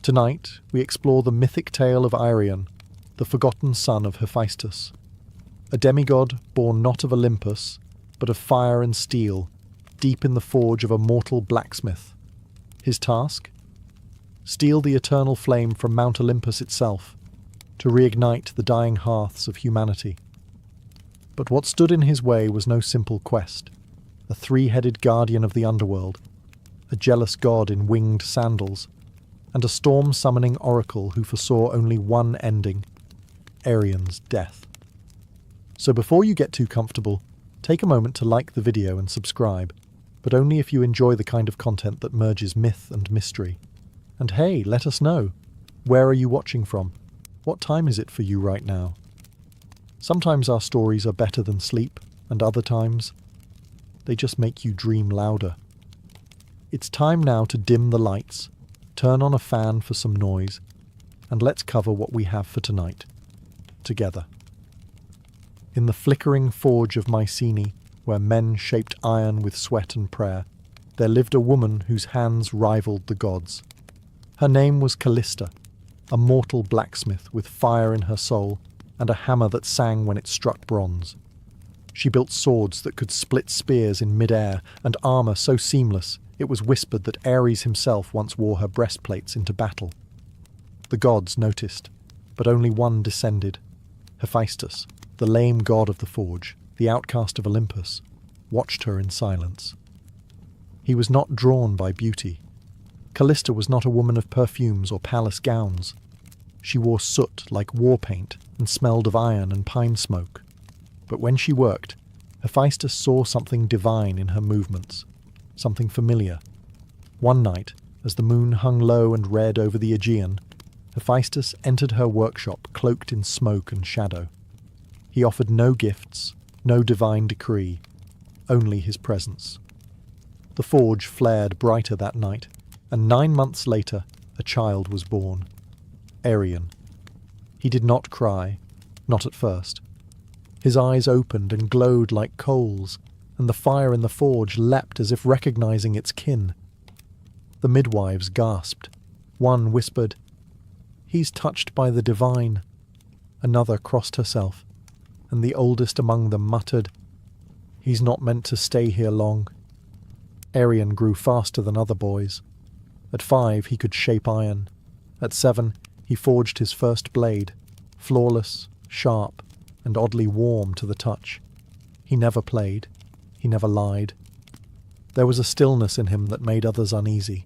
Tonight, we explore the mythic tale of Irion, the forgotten son of Hephaestus, a demigod born not of Olympus, but of fire and steel, deep in the forge of a mortal blacksmith. His task? Steal the eternal flame from Mount Olympus itself, to reignite the dying hearths of humanity. But what stood in his way was no simple quest. A three-headed guardian of the underworld, a jealous god in winged sandals, and a storm-summoning oracle who foresaw only one ending, Arion's death. So before you get too comfortable, take a moment to like the video and subscribe, but only if you enjoy the kind of content that merges myth and mystery. And hey, let us know. Where are you watching from? What time is it for you right now? Sometimes our stories are better than sleep, and other times, they just make you dream louder. It's time now to dim the lights, turn on a fan for some noise, and let's cover what we have for tonight, together. In the flickering forge of Mycenae, where men shaped iron with sweat and prayer, there lived a woman whose hands rivaled the gods. Her name was Callista, a mortal blacksmith with fire in her soul and a hammer that sang when it struck bronze. She built swords that could split spears in mid-air and armour so seamless it was whispered that Ares himself once wore her breastplates into battle. The gods noticed, but only one descended. Hephaestus, the lame god of the forge, the outcast of Olympus, watched her in silence. He was not drawn by beauty. Callista was not a woman of perfumes or palace gowns. She wore soot like war paint and smelled of iron and pine smoke. But when she worked, Hephaestus saw something divine in her movements, something familiar. One night, as the moon hung low and red over the Aegean, Hephaestus entered her workshop cloaked in smoke and shadow. He offered no gifts, no divine decree, only his presence. The forge flared brighter that night, and 9 months later, a child was born. Arion. He did not cry, not at first. His eyes opened and glowed like coals, and the fire in the forge leapt as if recognizing its kin. The midwives gasped. One whispered, "He's touched by the divine." Another crossed herself, and the oldest among them muttered, "He's not meant to stay here long." Arion grew faster than other boys. At 5, he could shape iron. At 7, he forged his first blade, flawless, sharp, and oddly warm to the touch. He never played. He never lied. There was a stillness in him that made others uneasy.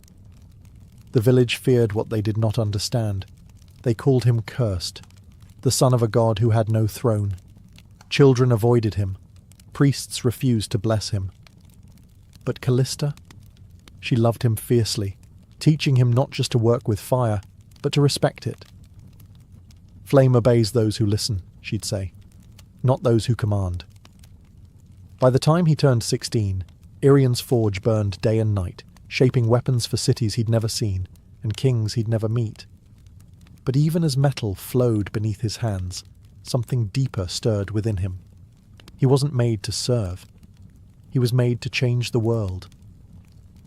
The village feared what they did not understand. They called him cursed, the son of a god who had no throne. Children avoided him. Priests refused to bless him. But Callista? She loved him fiercely, teaching him not just to work with fire, but to respect it. "Flame obeys those who listen," she'd say, "not those who command." By the time he turned 16, Arion's forge burned day and night, shaping weapons for cities he'd never seen and kings he'd never meet. But even as metal flowed beneath his hands, something deeper stirred within him. He wasn't made to serve. He was made to change the world.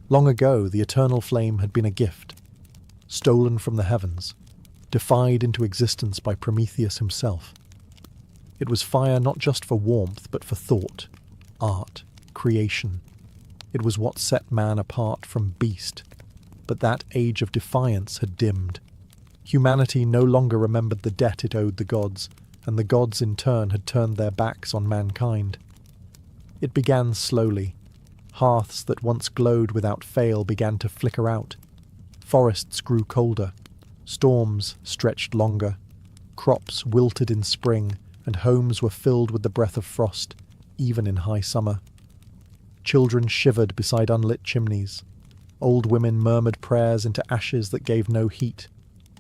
Long ago, the eternal flame had been a gift, stolen from the heavens, defied into existence by Prometheus himself. It was fire not just for warmth, but for thought, art, creation. It was what set man apart from beast. But that age of defiance had dimmed. Humanity no longer remembered the debt it owed the gods, and the gods in turn had turned their backs on mankind. It began slowly. Hearths that once glowed without fail began to flicker out. Forests grew colder. Storms stretched longer. Crops wilted in spring, and homes were filled with the breath of frost, even in high summer. Children shivered beside unlit chimneys. Old women murmured prayers into ashes that gave no heat.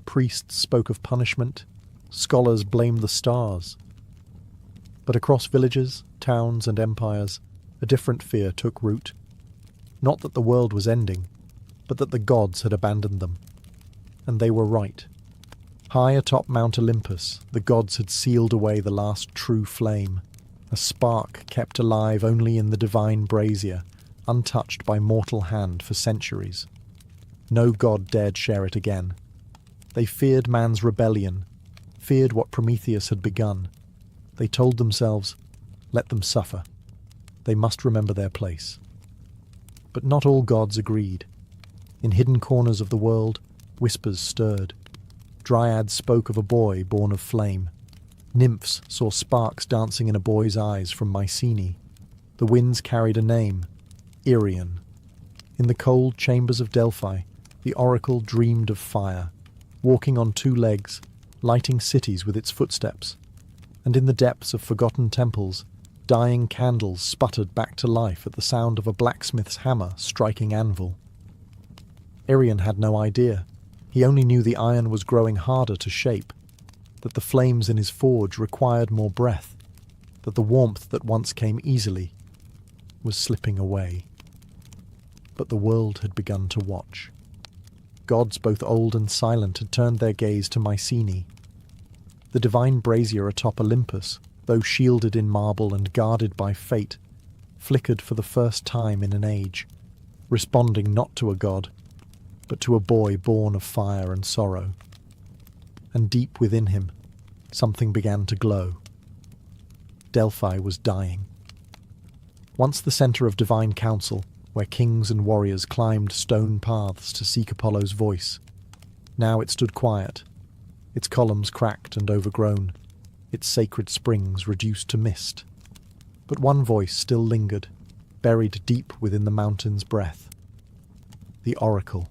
Priests spoke of punishment. Scholars blamed the stars. But across villages, towns, and empires, a different fear took root. Not that the world was ending, but that the gods had abandoned them. And they were right. High atop Mount Olympus, the gods had sealed away the last true flame, a spark kept alive only in the divine brazier, untouched by mortal hand for centuries. No god dared share it again. They feared man's rebellion, feared what Prometheus had begun. They told themselves, let them suffer. They must remember their place. But not all gods agreed. In hidden corners of the world, whispers stirred. Dryads spoke of a boy born of flame. Nymphs saw sparks dancing in a boy's eyes from Mycenae. The winds carried a name, Irion. In the cold chambers of Delphi, the oracle dreamed of fire, walking on two legs, lighting cities with its footsteps. And in the depths of forgotten temples, dying candles sputtered back to life at the sound of a blacksmith's hammer striking anvil. Irion had no idea. He only knew the iron was growing harder to shape, that the flames in his forge required more breath, that the warmth that once came easily was slipping away. But the world had begun to watch. Gods both old and silent had turned their gaze to Mycenae. The divine brazier atop Olympus, though shielded in marble and guarded by fate, flickered for the first time in an age, responding not to a god, but to a boy born of fire and sorrow. And deep within him, something began to glow. Delphi was dying. Once the centre of divine council, where kings and warriors climbed stone paths to seek Apollo's voice, now it stood quiet, its columns cracked and overgrown, its sacred springs reduced to mist. But one voice still lingered, buried deep within the mountain's breath. The oracle.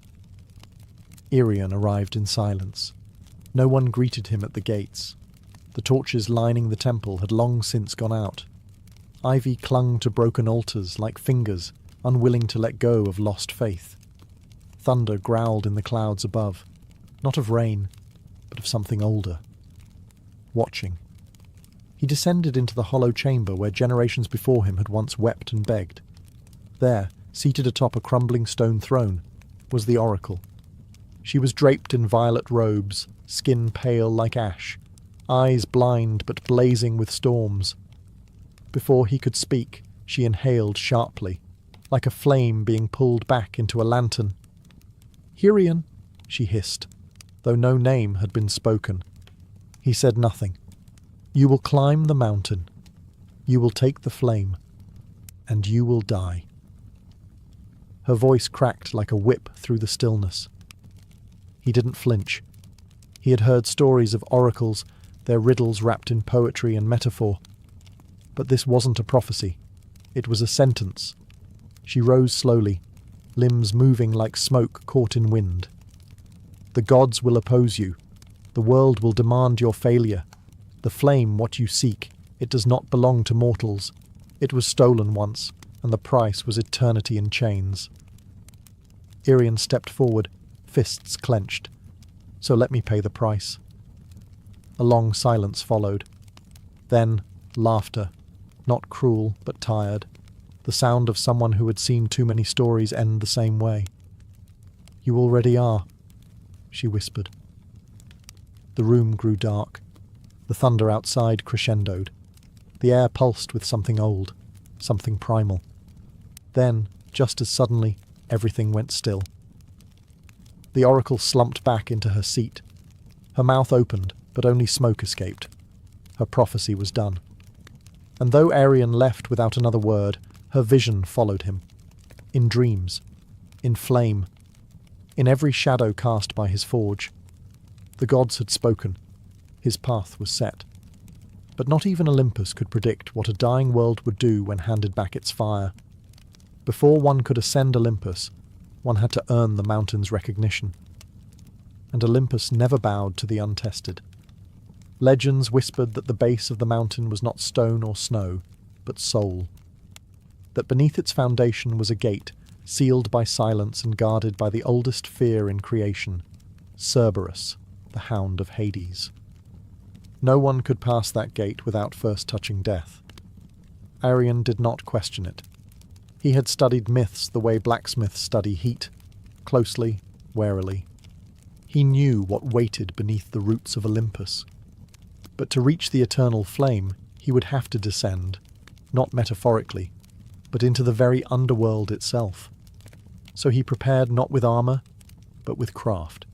Irion arrived in silence. No one greeted him at the gates. The torches lining the temple had long since gone out. Ivy clung to broken altars like fingers, unwilling to let go of lost faith. Thunder growled in the clouds above, not of rain, but of something older. Watching. He descended into the hollow chamber where generations before him had once wept and begged. There, seated atop a crumbling stone throne, was the oracle. She was draped in violet robes, skin pale like ash, eyes blind but blazing with storms. Before he could speak, she inhaled sharply, like a flame being pulled back into a lantern. "Irion," she hissed, though no name had been spoken. He said nothing. "You will climb the mountain. You will take the flame. And you will die." Her voice cracked like a whip through the stillness. He didn't flinch. He had heard stories of oracles, their riddles wrapped in poetry and metaphor. But this wasn't a prophecy. It was a sentence. She rose slowly, limbs moving like smoke caught in wind. "The gods will oppose you. The world will demand your failure. The flame, what you seek, it does not belong to mortals. It was stolen once, and the price was eternity in chains." Irion stepped forward, fists clenched. "So let me pay the price." A long silence followed. Then, laughter, not cruel but tired, the sound of someone who had seen too many stories end the same way. "You already are," she whispered. The room grew dark. The thunder outside crescendoed. The air pulsed with something old, something primal. Then, just as suddenly, everything went still. The oracle slumped back into her seat. Her mouth opened, but only smoke escaped. Her prophecy was done. And though Irion left without another word, her vision followed him. In dreams. In flame. In every shadow cast by his forge. The gods had spoken. His path was set. But not even Olympus could predict what a dying world would do when handed back its fire. Before one could ascend Olympus, one had to earn the mountain's recognition. And Olympus never bowed to the untested. Legends whispered that the base of the mountain was not stone or snow, but soul. That beneath its foundation was a gate, sealed by silence and guarded by the oldest fear in creation, Cerberus, the hound of Hades. No one could pass that gate without first touching death. Irion did not question it. He had studied myths the way blacksmiths study heat, closely, warily. He knew what waited beneath the roots of Olympus. But to reach the eternal flame, he would have to descend, not metaphorically, but into the very underworld itself. So he prepared not with armour, but with craft.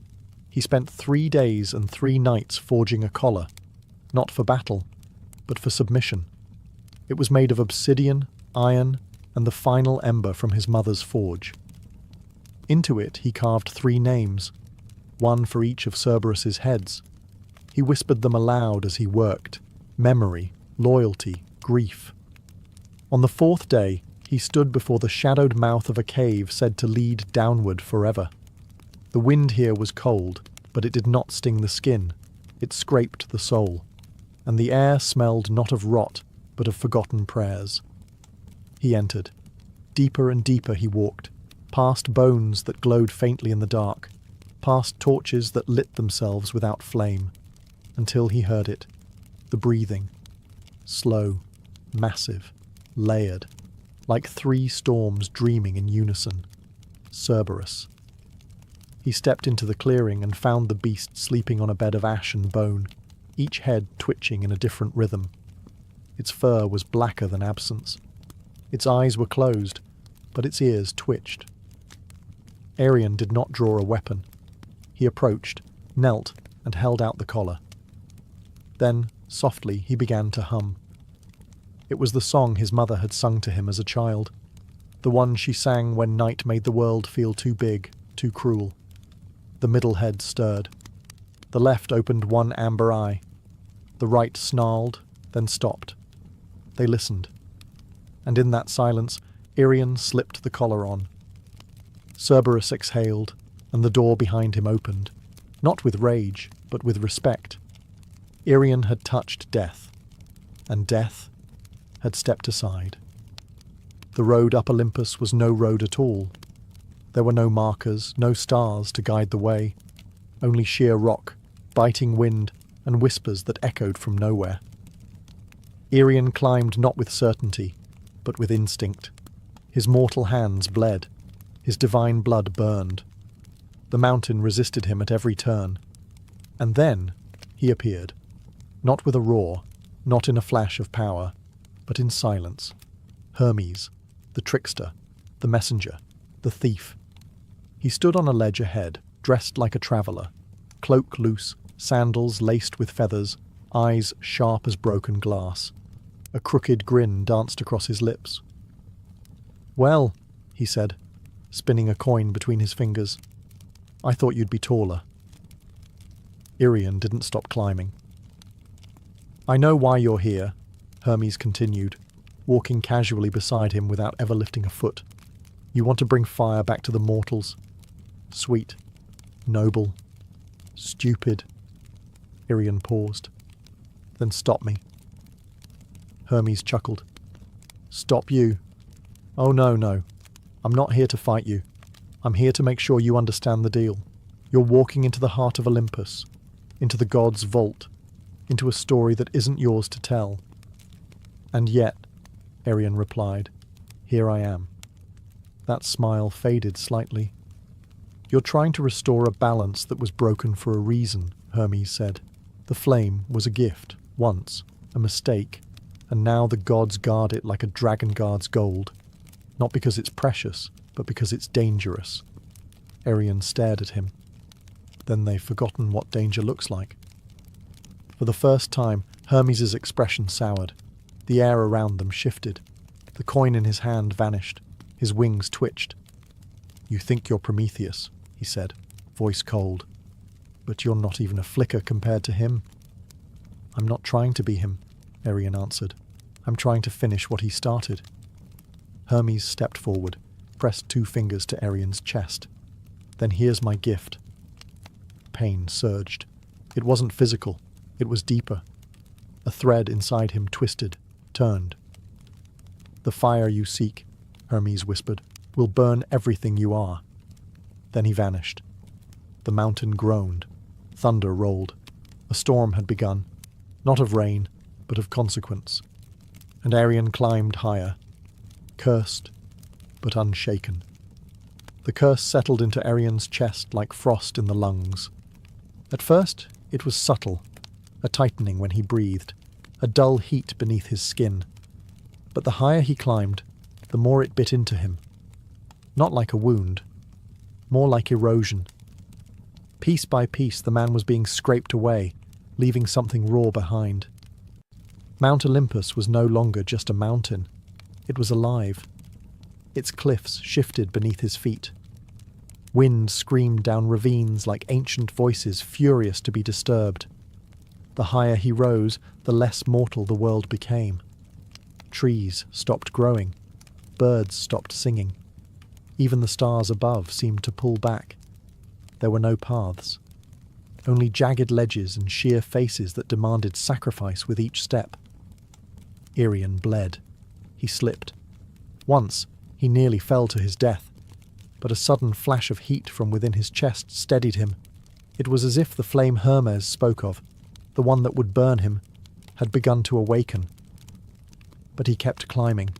He spent 3 days and 3 nights forging a collar, not for battle, but for submission. It was made of obsidian, iron, and the final ember from his mother's forge. Into it he carved 3 names, one for each of Cerberus's heads. He whispered them aloud as he worked: memory, loyalty, grief. On the 4th day, he stood before the shadowed mouth of a cave said to lead downward forever. The wind here was cold, but it did not sting the skin. It scraped the soul, and the air smelled not of rot, but of forgotten prayers. He entered. Deeper and deeper he walked, past bones that glowed faintly in the dark, past torches that lit themselves without flame, until he heard it, the breathing, slow, massive, layered, like 3 storms dreaming in unison. Cerberus. He stepped into the clearing and found the beast sleeping on a bed of ash and bone, each head twitching in a different rhythm. Its fur was blacker than absence. Its eyes were closed, but its ears twitched. Arion did not draw a weapon. He approached, knelt, and held out the collar. Then, softly, he began to hum. It was the song his mother had sung to him as a child, the one she sang when night made the world feel too big, too cruel. The middle head stirred. The left opened one amber eye. The right snarled, then stopped. They listened. And in that silence, Arion slipped the collar on. Cerberus exhaled, and the door behind him opened, not with rage, but with respect. Arion had touched death, and death had stepped aside. The road up Olympus was no road at all. There were no markers, no stars to guide the way, only sheer rock, biting wind, and whispers that echoed from nowhere. Arion climbed not with certainty, but with instinct. His mortal hands bled. His divine blood burned. The mountain resisted him at every turn. And then he appeared, not with a roar, not in a flash of power, but in silence. Hermes, the trickster, the messenger, the thief. He stood on a ledge ahead, dressed like a traveller, cloak loose, sandals laced with feathers, eyes sharp as broken glass. A crooked grin danced across his lips. "Well," he said, spinning a coin between his fingers, "I thought you'd be taller." Arion didn't stop climbing. "I know why you're here," Hermes continued, walking casually beside him without ever lifting a foot. "You want to bring fire back to the mortals. Sweet, noble, stupid." Arion paused. "Then stop me." Hermes chuckled. "Stop you? Oh no. I'm not here to fight you. I'm here to make sure you understand the deal. You're walking into the heart of Olympus, into the gods' vault, into a story that isn't yours to tell. And yet," Arion replied, "here I am." That smile faded slightly. "You're trying to restore a balance that was broken for a reason," Hermes said. "The flame was a gift, once, a mistake, and now the gods guard it like a dragon guards gold. Not because it's precious, but because it's dangerous." Arion stared at him. Then they've forgotten what danger looks like. For the first time, Hermes' expression soured. The air around them shifted. The coin in his hand vanished. His wings twitched. "You think you're Prometheus," he said, voice cold. "But you're not even a flicker compared to him." "I'm not trying to be him," Arion answered. "I'm trying to finish what he started." Hermes stepped forward, pressed 2 fingers to Arion's chest. "Then here's my gift." Pain surged. It wasn't physical. It was deeper. A thread inside him twisted, turned. "The fire you seek," Hermes whispered, "will burn everything you are." Then he vanished. The mountain groaned. Thunder rolled. A storm had begun, not of rain, but of consequence. And Arion climbed higher, cursed, but unshaken. The curse settled into Arion's chest like frost in the lungs. At first, it was subtle, a tightening when he breathed, a dull heat beneath his skin. But the higher he climbed, the more it bit into him. Not like a wound, more like erosion. Piece by piece, the man was being scraped away, leaving something raw behind. Mount Olympus was no longer just a mountain. It was alive. Its cliffs shifted beneath his feet. Wind screamed down ravines like ancient voices furious to be disturbed. The higher he rose, the less mortal the world became. Trees stopped growing. Birds stopped singing. Even the stars above seemed to pull back. There were no paths. Only jagged ledges and sheer faces that demanded sacrifice with each step. Irian bled. He slipped. Once, he nearly fell to his death, but a sudden flash of heat from within his chest steadied him. It was as if the flame Hermes spoke of, the one that would burn him, had begun to awaken. But he kept climbing,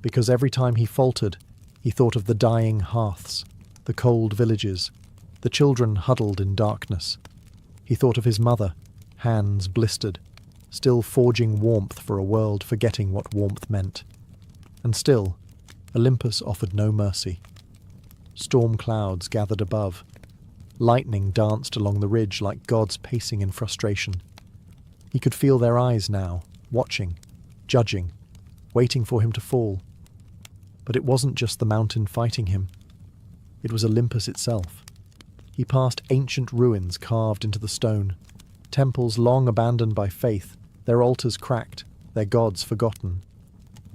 because every time he faltered, he thought of the dying hearths, the cold villages, the children huddled in darkness. He thought of his mother, hands blistered, still forging warmth for a world forgetting what warmth meant. And still, Olympus offered no mercy. Storm clouds gathered above. Lightning danced along the ridge like gods pacing in frustration. He could feel their eyes now, watching, judging, waiting for him to fall. But it wasn't just the mountain fighting him. It was Olympus itself. He passed ancient ruins carved into the stone, temples long abandoned by faith, their altars cracked, their gods forgotten.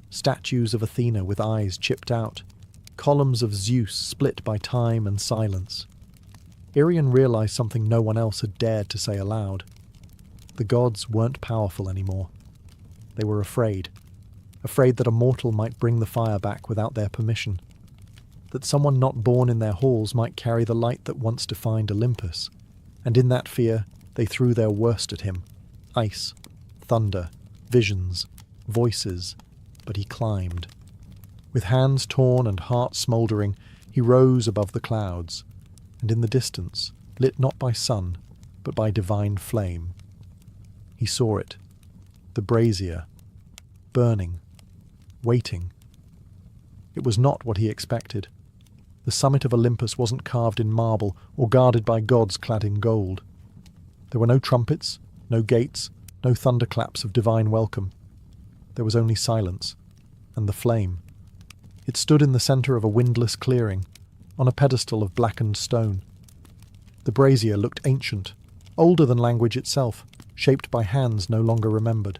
Statues of Athena with eyes chipped out, columns of Zeus split by time and silence. Irian realized something no one else had dared to say aloud. The gods weren't powerful anymore. They were afraid that a mortal might bring the fire back without their permission, that someone not born in their halls might carry the light that once defined Olympus, and in that fear they threw their worst at him. Ice, thunder, visions, voices, but he climbed. With hands torn and heart smouldering, he rose above the clouds, and in the distance, lit not by sun, but by divine flame. He saw it, the brazier, burning, waiting. It was not what he expected. The summit of Olympus wasn't carved in marble or guarded by gods clad in gold. There were no trumpets, no gates, no thunderclaps of divine welcome. There was only silence, and the flame. It stood in the centre of a windless clearing, on a pedestal of blackened stone. The brazier looked ancient, older than language itself, shaped by hands no longer remembered,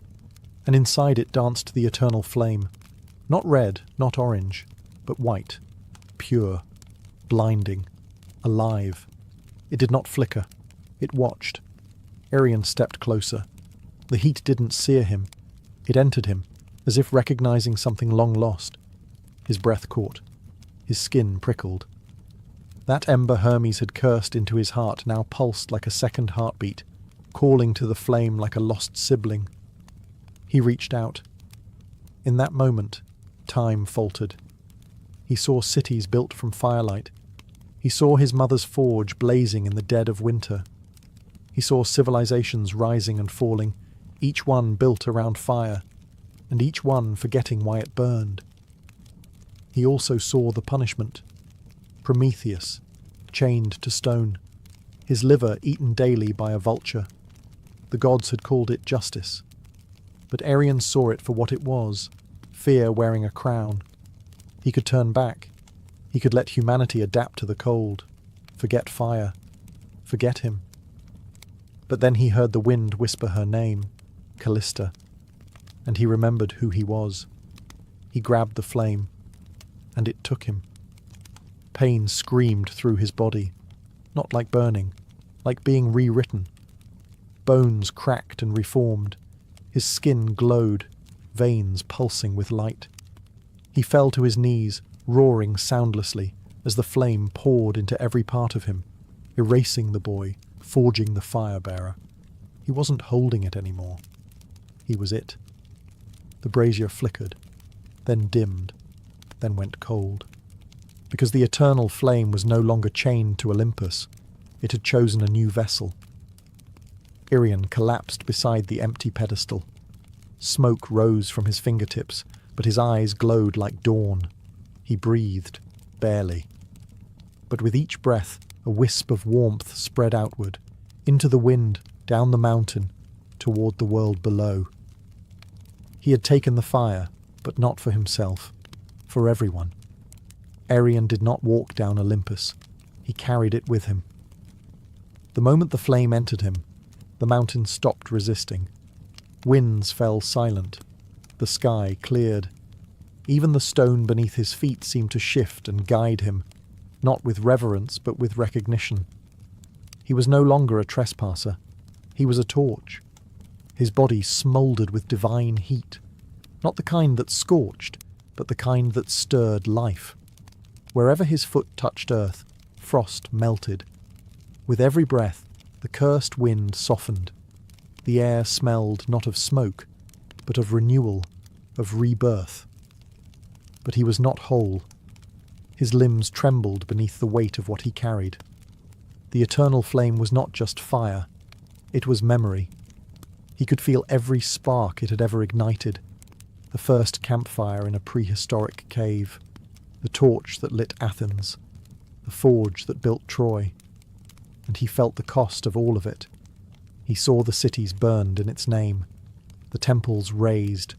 and inside it danced the eternal flame, not red, not orange, but white, pure, blinding, alive. It did not flicker. It watched. Irian stepped closer. The heat didn't sear him. It entered him, as if recognizing something long lost. His breath caught. His skin prickled. That ember Hermes had cursed into his heart now pulsed like a second heartbeat, calling to the flame like a lost sibling. He reached out. In that moment, time faltered. He saw cities built from firelight. He saw his mother's forge blazing in the dead of winter. He saw civilizations rising and falling, each one built around fire, and each one forgetting why it burned. He also saw the punishment. Prometheus, chained to stone, his liver eaten daily by a vulture. The gods had called it justice. But Irian saw it for what it was, fear wearing a crown. He could turn back. He could let humanity adapt to the cold, forget fire, forget him. But then he heard the wind whisper her name, Callista, and he remembered who he was. He grabbed the flame, and it took him. Pain screamed through his body, not like burning, like being rewritten. Bones cracked and reformed. His skin glowed, veins pulsing with light. He fell to his knees, roaring soundlessly, as the flame poured into every part of him, erasing the boy, forging the fire-bearer. He wasn't holding it anymore. He was it. The brazier flickered, then dimmed, then went cold. Because the eternal flame was no longer chained to Olympus, it had chosen a new vessel. Irian collapsed beside the empty pedestal. Smoke rose from his fingertips, but his eyes glowed like dawn. He breathed, barely. But with each breath, A wisp of warmth spread outward, into the wind, down the mountain, toward the world below. He had taken the fire, but not for himself, for everyone. Arion did not walk down Olympus. He carried it with him. The moment the flame entered him, the mountain stopped resisting. Winds fell silent. The sky cleared. Even the stone beneath his feet seemed to shift and guide him, not with reverence but with recognition. He was no longer a trespasser. He was a torch. His body smouldered with divine heat, not the kind that scorched, but the kind that stirred life. Wherever his foot touched earth, frost melted. With every breath, the cursed wind softened. The air smelled not of smoke, but of renewal, of rebirth. But he was not whole. His limbs trembled beneath the weight of what he carried. The eternal flame was not just fire, it was memory. He could feel every spark it had ever ignited. The first campfire in a prehistoric cave, the torch that lit Athens, the forge that built Troy. And he felt the cost of all of it. He saw the cities burned in its name, the temples razed,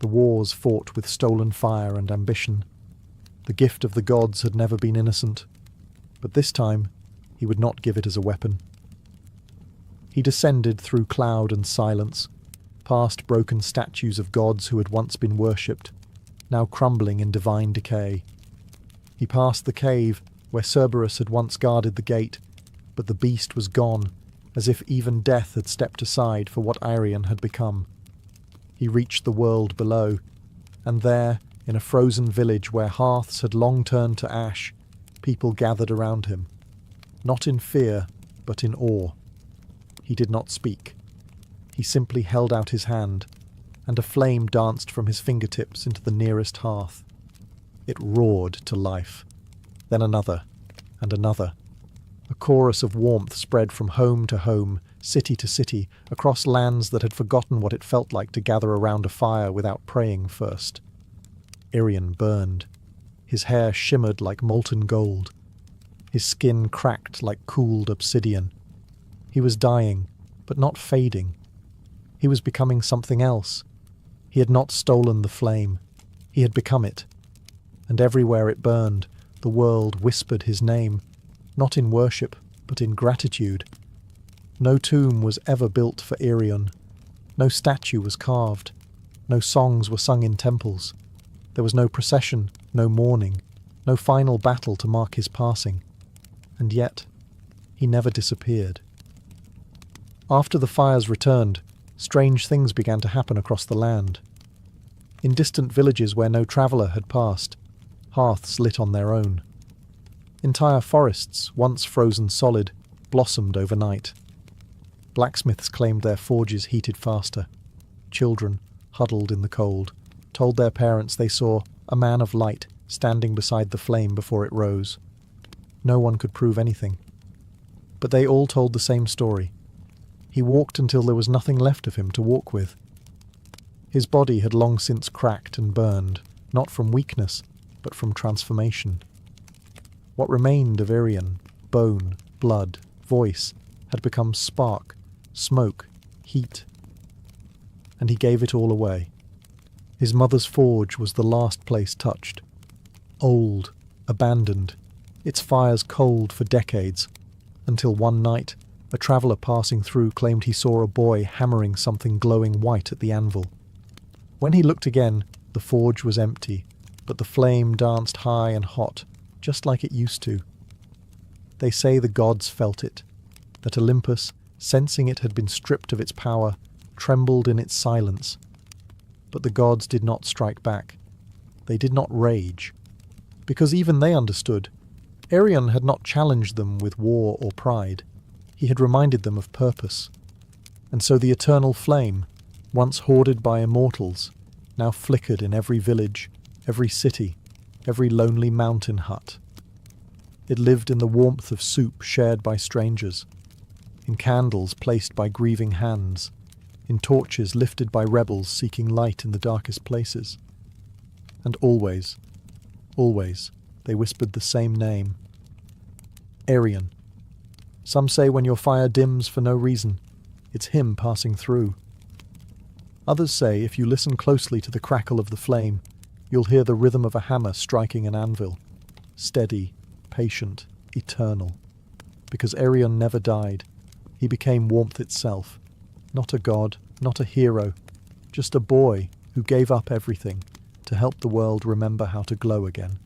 the wars fought with stolen fire and ambition. The gift of the gods had never been innocent, but this time he would not give it as a weapon. He descended through cloud and silence, past broken statues of gods who had once been worshipped, now crumbling in divine decay. He passed the cave where Cerberus had once guarded the gate, but the beast was gone, as if even death had stepped aside for what Arion had become. He reached the world below, and there, in a frozen village where hearths had long turned to ash, people gathered around him, not in fear, but in awe. He did not speak. He simply held out his hand, and a flame danced from his fingertips into the nearest hearth. It roared to life. Then another, and another. A chorus of warmth spread from home to home, city to city, across lands that had forgotten what it felt like to gather around a fire without praying first. Arion burned. His hair shimmered like molten gold. His skin cracked like cooled obsidian. He was dying, but not fading. He was becoming something else. He had not stolen the flame. He had become it. And everywhere it burned, the world whispered his name, not in worship, but in gratitude. No tomb was ever built for Arion. No statue was carved. No songs were sung in temples. There was no procession, no mourning, no final battle to mark his passing. And yet, he never disappeared. After the fires returned, strange things began to happen across the land. In distant villages where no traveller had passed, hearths lit on their own. Entire forests, once frozen solid, blossomed overnight. Blacksmiths claimed their forges heated faster. Children, huddled in the cold, told their parents they saw a man of light standing beside the flame before it rose. No one could prove anything. But they all told the same story. He walked until there was nothing left of him to walk with. His body had long since cracked and burned, not from weakness, but from transformation. What remained of Arion, bone, blood, voice, had become spark, smoke, heat. And he gave it all away. His mother's forge was the last place touched. Old, abandoned, its fires cold for decades, until one night a traveller passing through claimed he saw a boy hammering something glowing white at the anvil. When he looked again, the forge was empty, but the flame danced high and hot, just like it used to. They say the gods felt it, that Olympus, sensing it had been stripped of its power, trembled in its silence. But the gods did not strike back. They did not rage. Because even they understood. Arion had not challenged them with war or pride. He had reminded them of purpose. And so the eternal flame, once hoarded by immortals, now flickered in every village, every city, every lonely mountain hut. It lived in the warmth of soup shared by strangers, in candles placed by grieving hands, in torches lifted by rebels seeking light in the darkest places. And always, always, they whispered the same name. Arion. Some say when your fire dims for no reason, it's him passing through. Others say if you listen closely to the crackle of the flame, you'll hear the rhythm of a hammer striking an anvil. Steady, patient, eternal. Because Arion never died. He became warmth itself. Not a god, not a hero, just a boy who gave up everything to help the world remember how to glow again.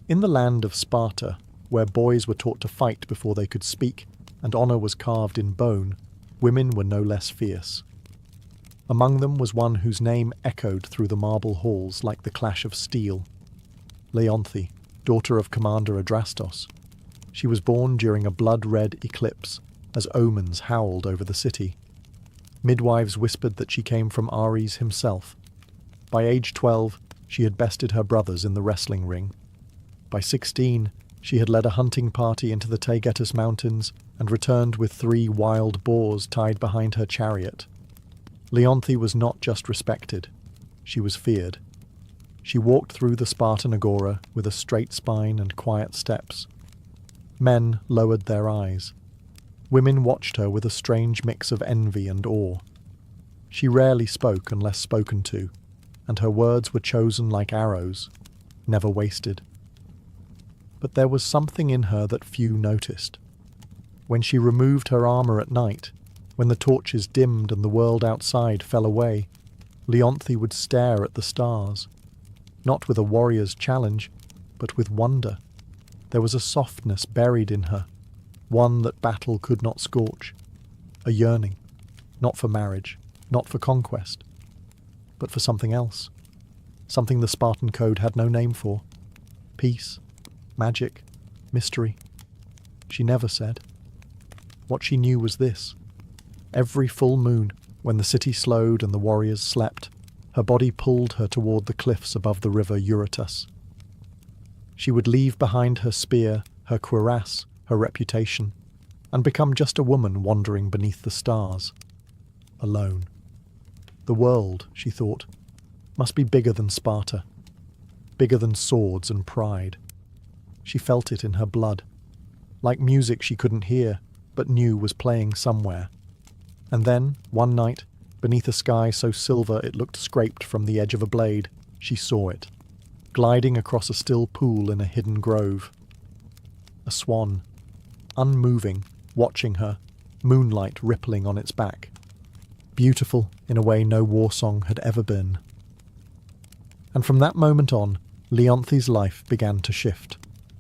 In the land of Sparta, where boys were taught to fight before they could speak, and honour was carved in bone, women were no less fierce. Among them was one whose name echoed through the marble halls like the clash of steel. Leonthe, daughter of Commander Adrastos. She was born during a blood-red eclipse, as omens howled over the city. Midwives whispered that she came from Ares himself. By age 12, she had bested her brothers in the wrestling ring. By 16, she had led a hunting party into the Taygetus Mountains and returned with 3 wild boars tied behind her chariot. Leonthe was not just respected, she was feared. She walked through the Spartan agora with a straight spine and quiet steps. Men lowered their eyes. Women watched her with a strange mix of envy and awe. She rarely spoke unless spoken to, and her words were chosen like arrows, never wasted. But there was something in her that few noticed. When she removed her armour at night, when the torches dimmed and the world outside fell away, Leonthe would stare at the stars, not with a warrior's challenge, but with wonder. There was a softness buried in her, one that battle could not scorch, a yearning, not for marriage, not for conquest, but for something else, something the Spartan code had no name for. Peace, magic, mystery. She never said. What she knew was this. Every full moon, when the city slowed and the warriors slept, her body pulled her toward the cliffs above the river Eurotas. She would leave behind her spear, her cuirass, her reputation, and become just a woman wandering beneath the stars. Alone. The world, she thought, must be bigger than Sparta, bigger than swords and pride. She felt it in her blood, like music she couldn't hear, but knew was playing somewhere. And then, one night, beneath a sky so silver it looked scraped from the edge of a blade, she saw it, gliding across a still pool in a hidden grove. A swan, unmoving, watching her, moonlight rippling on its back. Beautiful in a way no war song had ever been. And from that moment on, Leonthe's life began to shift,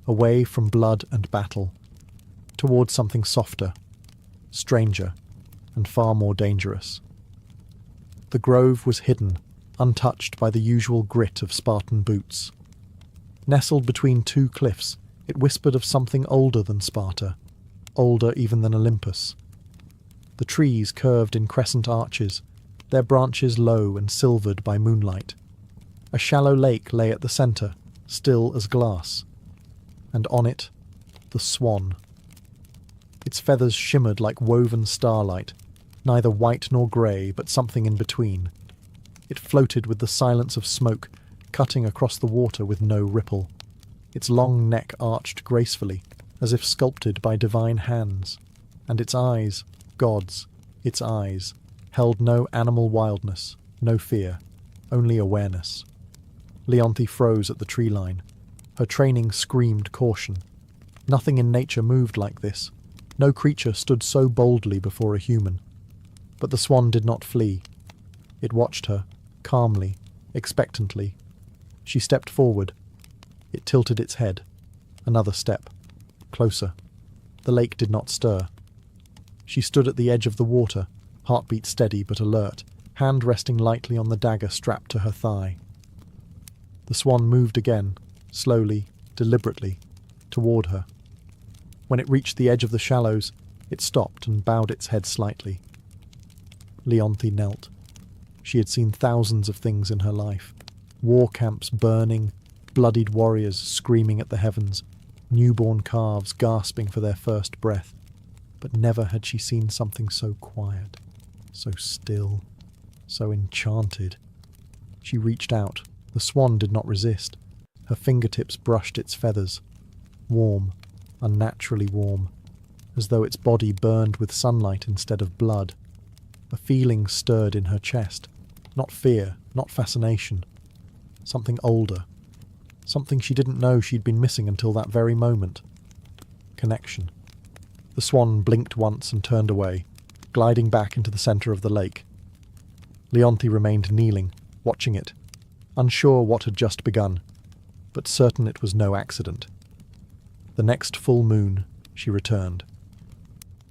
away from blood and battle, towards something softer, stranger, and far more dangerous. The grove was hidden, untouched by the usual grit of Spartan boots. Nestled between 2 cliffs, it whispered of something older than Sparta, older even than Olympus. The trees curved in crescent arches, their branches low and silvered by moonlight. A shallow lake lay at the centre, still as glass, and on it, the swan. Its feathers shimmered like woven starlight, neither white nor grey, but something in between. It floated with the silence of smoke, cutting across the water with no ripple. Its long neck arched gracefully, as if sculpted by divine hands, and its eyes, gods, its eyes, held no animal wildness, no fear, only awareness. Leonthe froze at the tree line. Her training screamed caution. Nothing in nature moved like this. No creature stood so boldly before a human. But the swan did not flee. It watched her, calmly, expectantly. She stepped forward. It tilted its head. Another step. Closer. The lake did not stir. She stood at the edge of the water, heartbeat steady but alert, hand resting lightly on the dagger strapped to her thigh. The swan moved again, slowly, deliberately, toward her. When it reached the edge of the shallows, it stopped and bowed its head slightly. Leonthe knelt. She had seen thousands of things in her life. War camps burning, bloodied warriors screaming at the heavens, newborn calves gasping for their first breath. But never had she seen something so quiet, so still, so enchanted. She reached out. The swan did not resist. Her fingertips brushed its feathers. warm, unnaturally warm, as though its body burned with sunlight instead of blood. A feeling stirred in her chest, not fear, not fascination, something older, something she didn't know she'd been missing until that very moment. Connection. The swan blinked once and turned away, gliding back into the centre of the lake. Leonthe remained kneeling, watching it, unsure what had just begun, but certain it was no accident. The next full moon, she returned.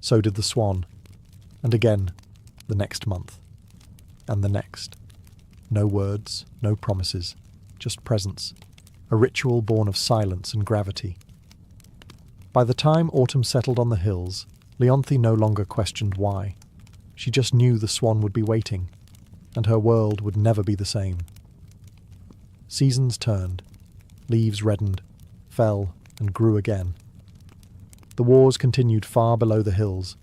So did the swan, and again, the next month, and the next. No words, no promises, just presence, a ritual born of silence and gravity. By the time autumn settled on the hills, Leonthe no longer questioned why. She just knew the swan would be waiting, and her world would never be the same. Seasons turned, leaves reddened, fell, and grew again. The wars continued far below the hills,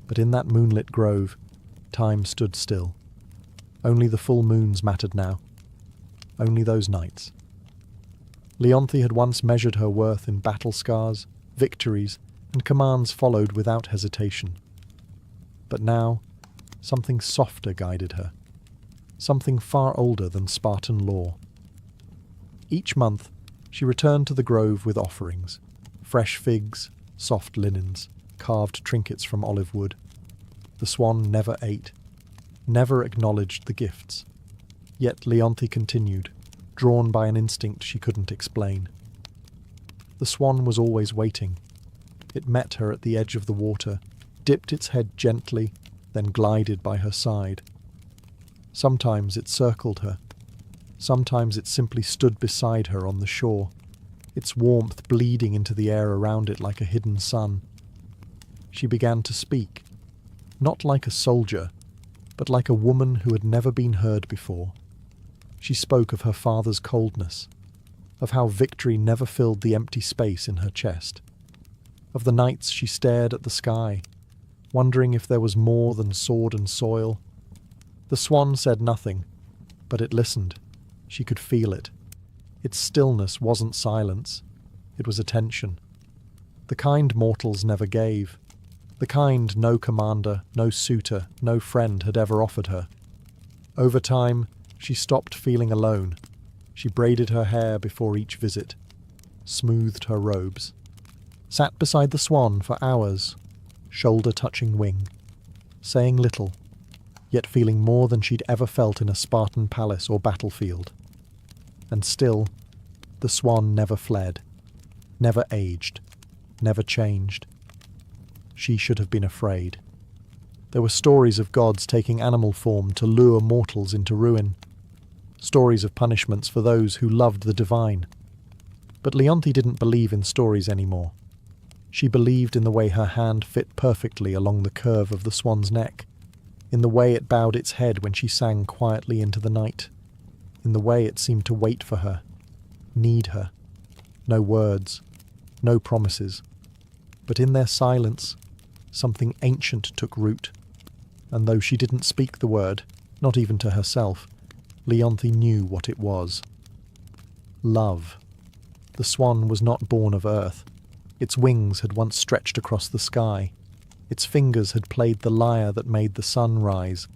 but in that moonlit grove, time stood still. Only the full moons mattered now. Only those nights. Leonthe had once measured her worth in battle scars, victories, and commands followed without hesitation. But now, something softer guided her. Something far older than Spartan law. Each month, she returned to the grove with offerings, fresh figs, soft linens, carved trinkets from olive wood. The swan never ate, never acknowledged the gifts. Yet Leonthe continued, drawn by an instinct she couldn't explain. The swan was always waiting. It met her at the edge of the water, dipped its head gently, then glided by her side. Sometimes it circled her. Sometimes it simply stood beside her on the shore, its warmth bleeding into the air around it like a hidden sun. She began to speak, not like a soldier, but like a woman who had never been heard before. She spoke of her father's coldness, of how victory never filled the empty space in her chest, of the nights she stared at the sky, wondering if there was more than sword and soil. The swan said nothing, but it listened. She could feel it. Its stillness wasn't silence. It was attention. The kind mortals never gave. The kind no commander, no suitor, no friend had ever offered her. Over time, she stopped feeling alone. She braided her hair before each visit, smoothed her robes, sat beside the swan for hours, shoulder touching wing, saying little, yet feeling more than she'd ever felt in a Spartan palace or battlefield. And still, the swan never fled, never aged, never changed. She should have been afraid. There were stories of gods taking animal form to lure mortals into ruin, stories of punishments for those who loved the divine. But Leonthe didn't believe in stories anymore. She believed in the way her hand fit perfectly along the curve of the swan's neck, in the way it bowed its head when she sang quietly into the night, in the way it seemed to wait for her, need her. No words, no promises. But in their silence, something ancient took root, and though she didn't speak the word, not even to herself, Leonthe knew what it was. Love. The swan was not born of earth. Its wings had once stretched across the sky. Its fingers had played the lyre that made the sun rise.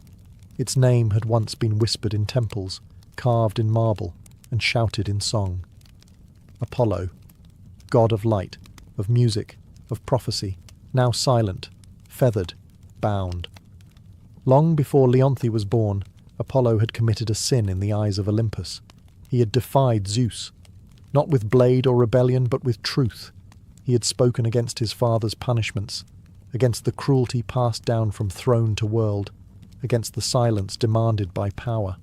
Its name had once been whispered in temples, carved in marble, and shouted in song. Apollo, god of light, of music, of prophecy, now silent, feathered, bound. Long before Leonthe was born, Apollo had committed a sin in the eyes of Olympus. He had defied Zeus, not with blade or rebellion, but with truth. He had spoken against his father's punishments, against the cruelty passed down from throne to world, against the silence demanded by power.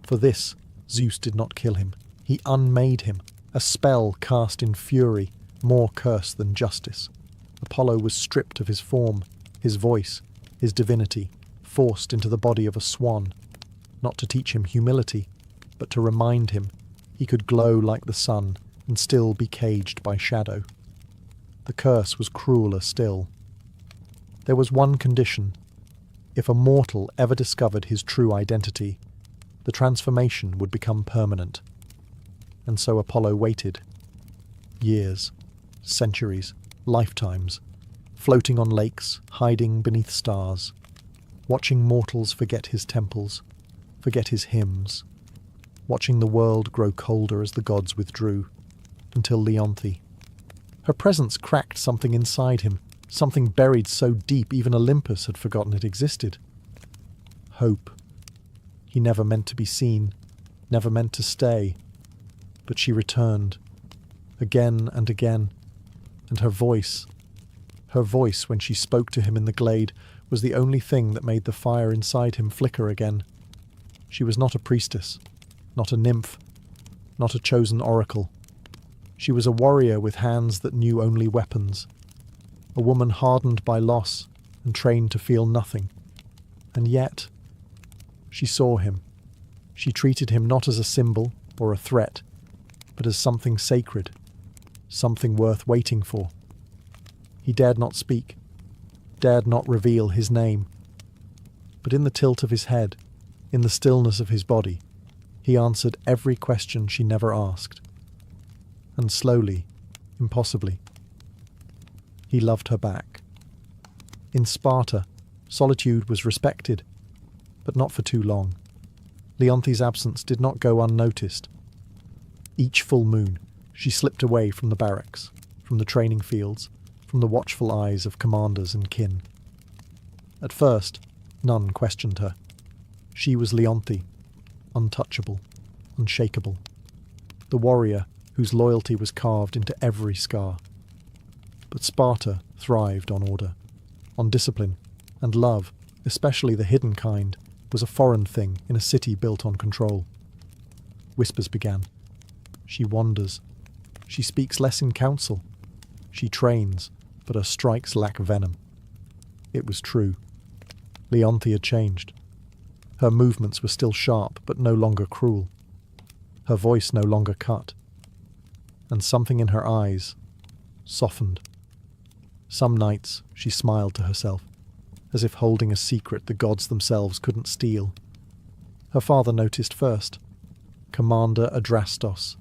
For this, Zeus did not kill him. He unmade him, a spell cast in fury, more curse than justice. Apollo was stripped of his form, his voice, his divinity, forced into the body of a swan, not to teach him humility, but to remind him he could glow like the sun and still be caged by shadow. The curse was crueler still. There was one condition. If a mortal ever discovered his true identity, the transformation would become permanent. And so Apollo waited. Years. centuries, lifetimes, floating on lakes, hiding beneath stars, watching mortals forget his temples, forget his hymns, watching the world grow colder as the gods withdrew, until Leonthe. Her presence cracked something inside him, something buried so deep even Olympus had forgotten it existed. Hope. He never meant to be seen, never meant to stay, but she returned, again and again, and her voice when she spoke to him in the glade, was the only thing that made the fire inside him flicker again. She was not a priestess, not a nymph, not a chosen oracle. She was a warrior with hands that knew only weapons, a woman hardened by loss and trained to feel nothing. And yet, she saw him. She treated him not as a symbol or a threat, but as something sacred, something worth waiting for. He dared not speak, dared not reveal his name. But in the tilt of his head, in the stillness of his body, he answered every question she never asked. And slowly, impossibly, he loved her back. In Sparta, solitude was respected, but not for too long. Leonthe's absence did not go unnoticed. Each full moon, she slipped away from the barracks, from the training fields, from the watchful eyes of commanders and kin. At first, none questioned her. She was Leonthe, untouchable, unshakable, the warrior whose loyalty was carved into every scar. But Sparta thrived on order, on discipline, and love, especially the hidden kind, was a foreign thing in a city built on control. Whispers began. She wanders. She speaks less in council. She trains, but her strikes lack venom. It was true. Leonthe had changed. Her movements were still sharp, but no longer cruel. Her voice no longer cut. And something in her eyes softened. Some nights she smiled to herself, as if holding a secret the gods themselves couldn't steal. Her father noticed first. Commander Adrastos,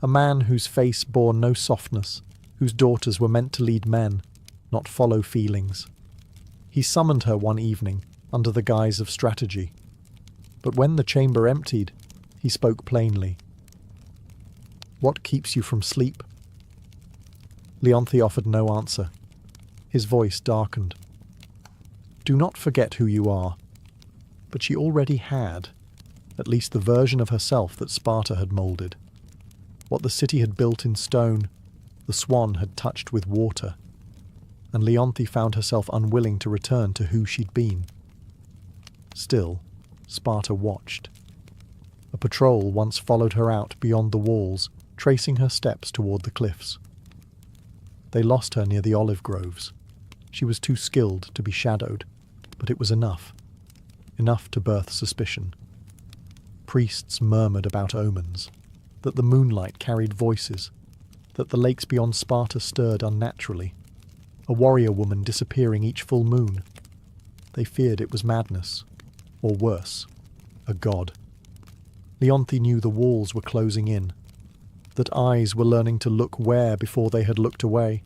a man whose face bore no softness, whose daughters were meant to lead men, not follow feelings. He summoned her one evening, under the guise of strategy. But when the chamber emptied, he spoke plainly. "What keeps you from sleep?" Leonthe offered no answer. His voice darkened. "Do not forget who you are." But she already had, at least the version of herself that Sparta had moulded. What the city had built in stone, the swan had touched with water, and Leonthe found herself unwilling to return to who she'd been. Still, Sparta watched. A patrol once followed her out beyond the walls, tracing her steps toward the cliffs. They lost her near the olive groves. She was too skilled to be shadowed, but it was enough. Enough to birth suspicion. Priests murmured about omens, that the moonlight carried voices, that the lakes beyond Sparta stirred unnaturally, a warrior woman disappearing each full moon. They feared it was madness, or worse, a god. Leonthe knew the walls were closing in, that eyes were learning to look where before they had looked away,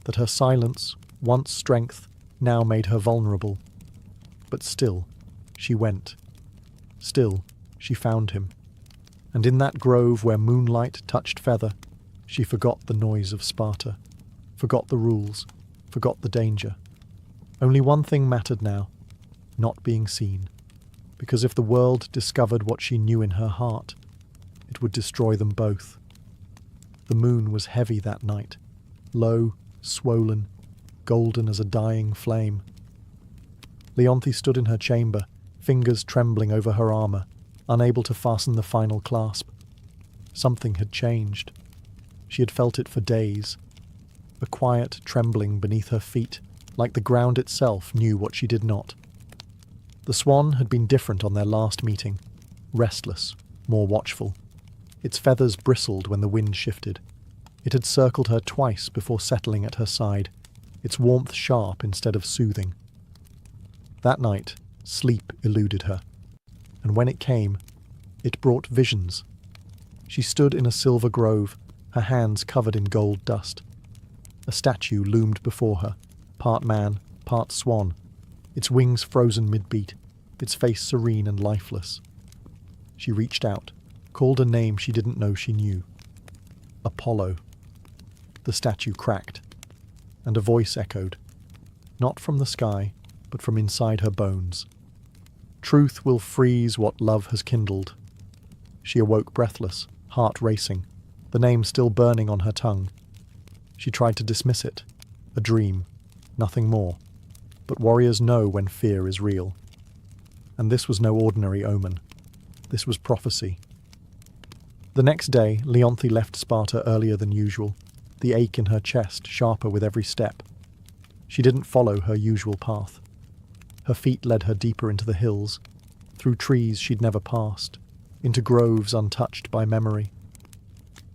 that her silence, once strength, now made her vulnerable. But still, she went. Still, she found him. And in that grove where moonlight touched feather, she forgot the noise of Sparta, forgot the rules, forgot the danger. Only one thing mattered now, not being seen. Because if the world discovered what she knew in her heart, it would destroy them both. The moon was heavy that night, low, swollen, golden as a dying flame. Leonthe stood in her chamber, fingers trembling over her armour, unable to fasten the final clasp. Something had changed. She had felt it for days. A quiet trembling beneath her feet, like the ground itself knew what she did not. The swan had been different on their last meeting, restless, more watchful. Its feathers bristled when the wind shifted. It had circled her twice before settling at her side, its warmth sharp instead of soothing. That night, sleep eluded her, and when it came, it brought visions. She stood in a silver grove, her hands covered in gold dust. A statue loomed before her, part man, part swan, its wings frozen mid-beat, its face serene and lifeless. She reached out, called a name she didn't know she knew. Apollo. The statue cracked, and a voice echoed, not from the sky, but from inside her bones. Truth will freeze what love has kindled. She awoke breathless, heart racing, the name still burning on her tongue. She tried to dismiss it. A dream, nothing more. But warriors know when fear is real. And this was no ordinary omen. This was prophecy. The next day, Leonthe left Sparta earlier than usual, the ache in her chest sharper with every step. She didn't follow her usual path. Her feet led her deeper into the hills, through trees she'd never passed, into groves untouched by memory.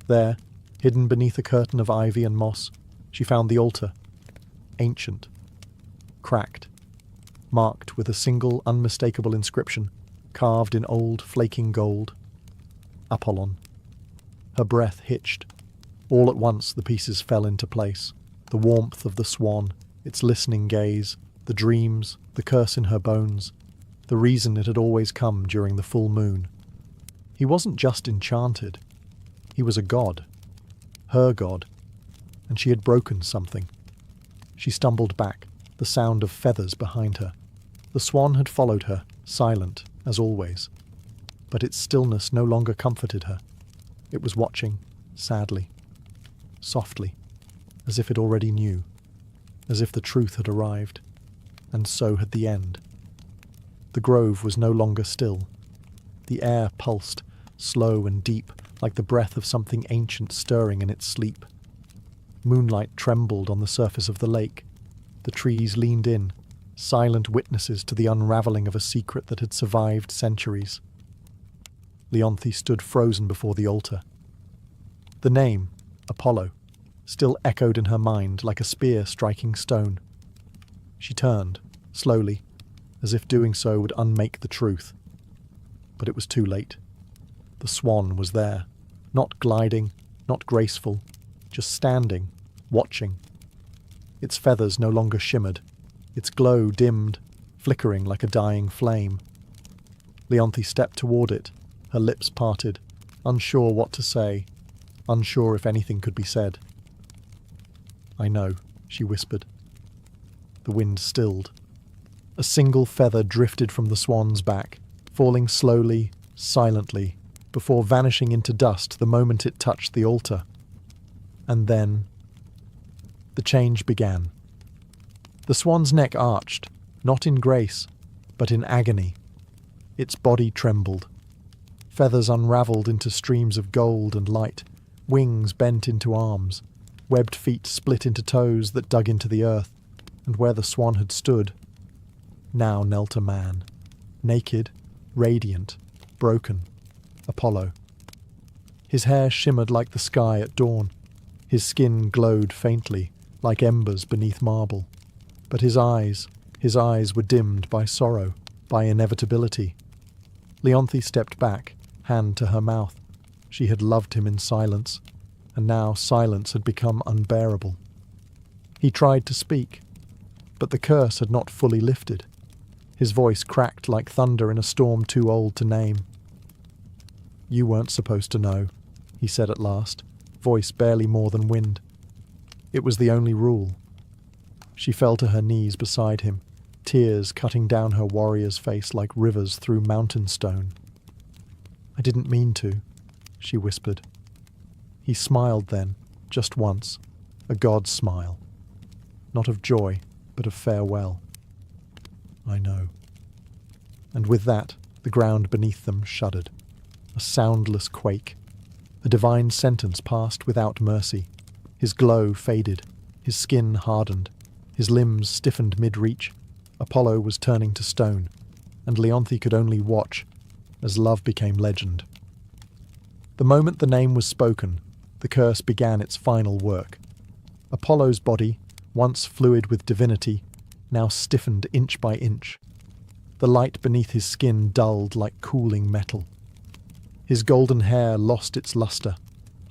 There, hidden beneath a curtain of ivy and moss, she found the altar, ancient, cracked, marked with a single unmistakable inscription, carved in old flaking gold. Apollon. Her breath hitched. All at once the pieces fell into place. The warmth of the swan, its listening gaze, the dreams, the curse in her bones, the reason it had always come during the full moon. He wasn't just enchanted. He was a god. Her god. And she had broken something. She stumbled back, the sound of feathers behind her. The swan had followed her, silent, as always. But its stillness no longer comforted her. It was watching, sadly, softly, as if it already knew, as if the truth had arrived, and so had the end. The grove was no longer still. The air pulsed, slow and deep, like the breath of something ancient stirring in its sleep. Moonlight trembled on the surface of the lake. The trees leaned in, silent witnesses to the unravelling of a secret that had survived centuries. Leonthe stood frozen before the altar. The name, Apollo, still echoed in her mind like a spear striking stone. She turned, slowly, as if doing so would unmake the truth. But it was too late. The swan was there, not gliding, not graceful, just standing, watching. Its feathers no longer shimmered, its glow dimmed, flickering like a dying flame. Leonthe stepped toward it, her lips parted, unsure what to say, unsure if anything could be said. "I know," she whispered. The wind stilled. A single feather drifted from the swan's back, falling slowly, silently, before vanishing into dust the moment it touched the altar. And then the change began. The swan's neck arched, not in grace, but in agony. Its body trembled. Feathers unravelled into streams of gold and light, wings bent into arms, webbed feet split into toes that dug into the earth, and where the swan had stood, now knelt a man, naked, radiant, broken, Apollo. His hair shimmered like the sky at dawn. His skin glowed faintly, like embers beneath marble. But his eyes were dimmed by sorrow, by inevitability. Leonthe stepped back, hand to her mouth. She had loved him in silence, and now silence had become unbearable. He tried to speak, but the curse had not fully lifted. His voice cracked like thunder in a storm too old to name. "You weren't supposed to know," he said at last, voice barely more than wind. It was the only rule. She fell to her knees beside him, tears cutting down her warrior's face like rivers through mountain stone. "I didn't mean to," she whispered. He smiled then, just once, a god's smile. Not of joy, but of farewell. "I know." And with that, the ground beneath them shuddered. A soundless quake. A divine sentence passed without mercy. His glow faded. His skin hardened. His limbs stiffened mid-reach. Apollo was turning to stone, and Leonthe could only watch as love became legend. The moment the name was spoken, the curse began its final work. Apollo's body, once fluid with divinity, now stiffened inch by inch. The light beneath his skin dulled like cooling metal. His golden hair lost its luster,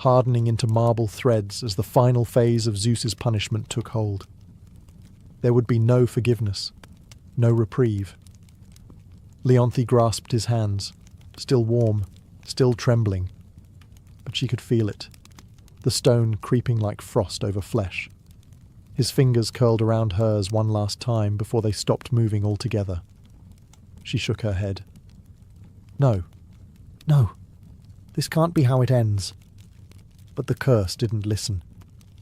hardening into marble threads as the final phase of Zeus's punishment took hold. There would be no forgiveness, no reprieve. Leonthe grasped his hands, still warm, still trembling, but she could feel it, the stone creeping like frost over flesh. His fingers curled around hers one last time before they stopped moving altogether. She shook her head. No, this can't be how it ends. But the curse didn't listen.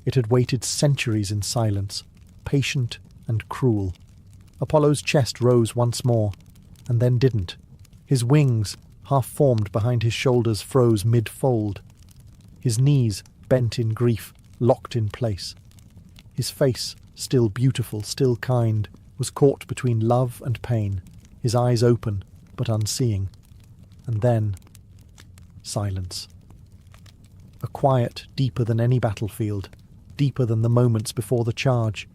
It had waited centuries in silence, patient and cruel. Apollo's chest rose once more, and then didn't. His wings, half-formed behind his shoulders, froze mid-fold. His knees, bent in grief, locked in place. His face, still beautiful, still kind, was caught between love and pain, his eyes open, but unseeing. And then, silence. A quiet deeper than any battlefield, deeper than the moments before the charge.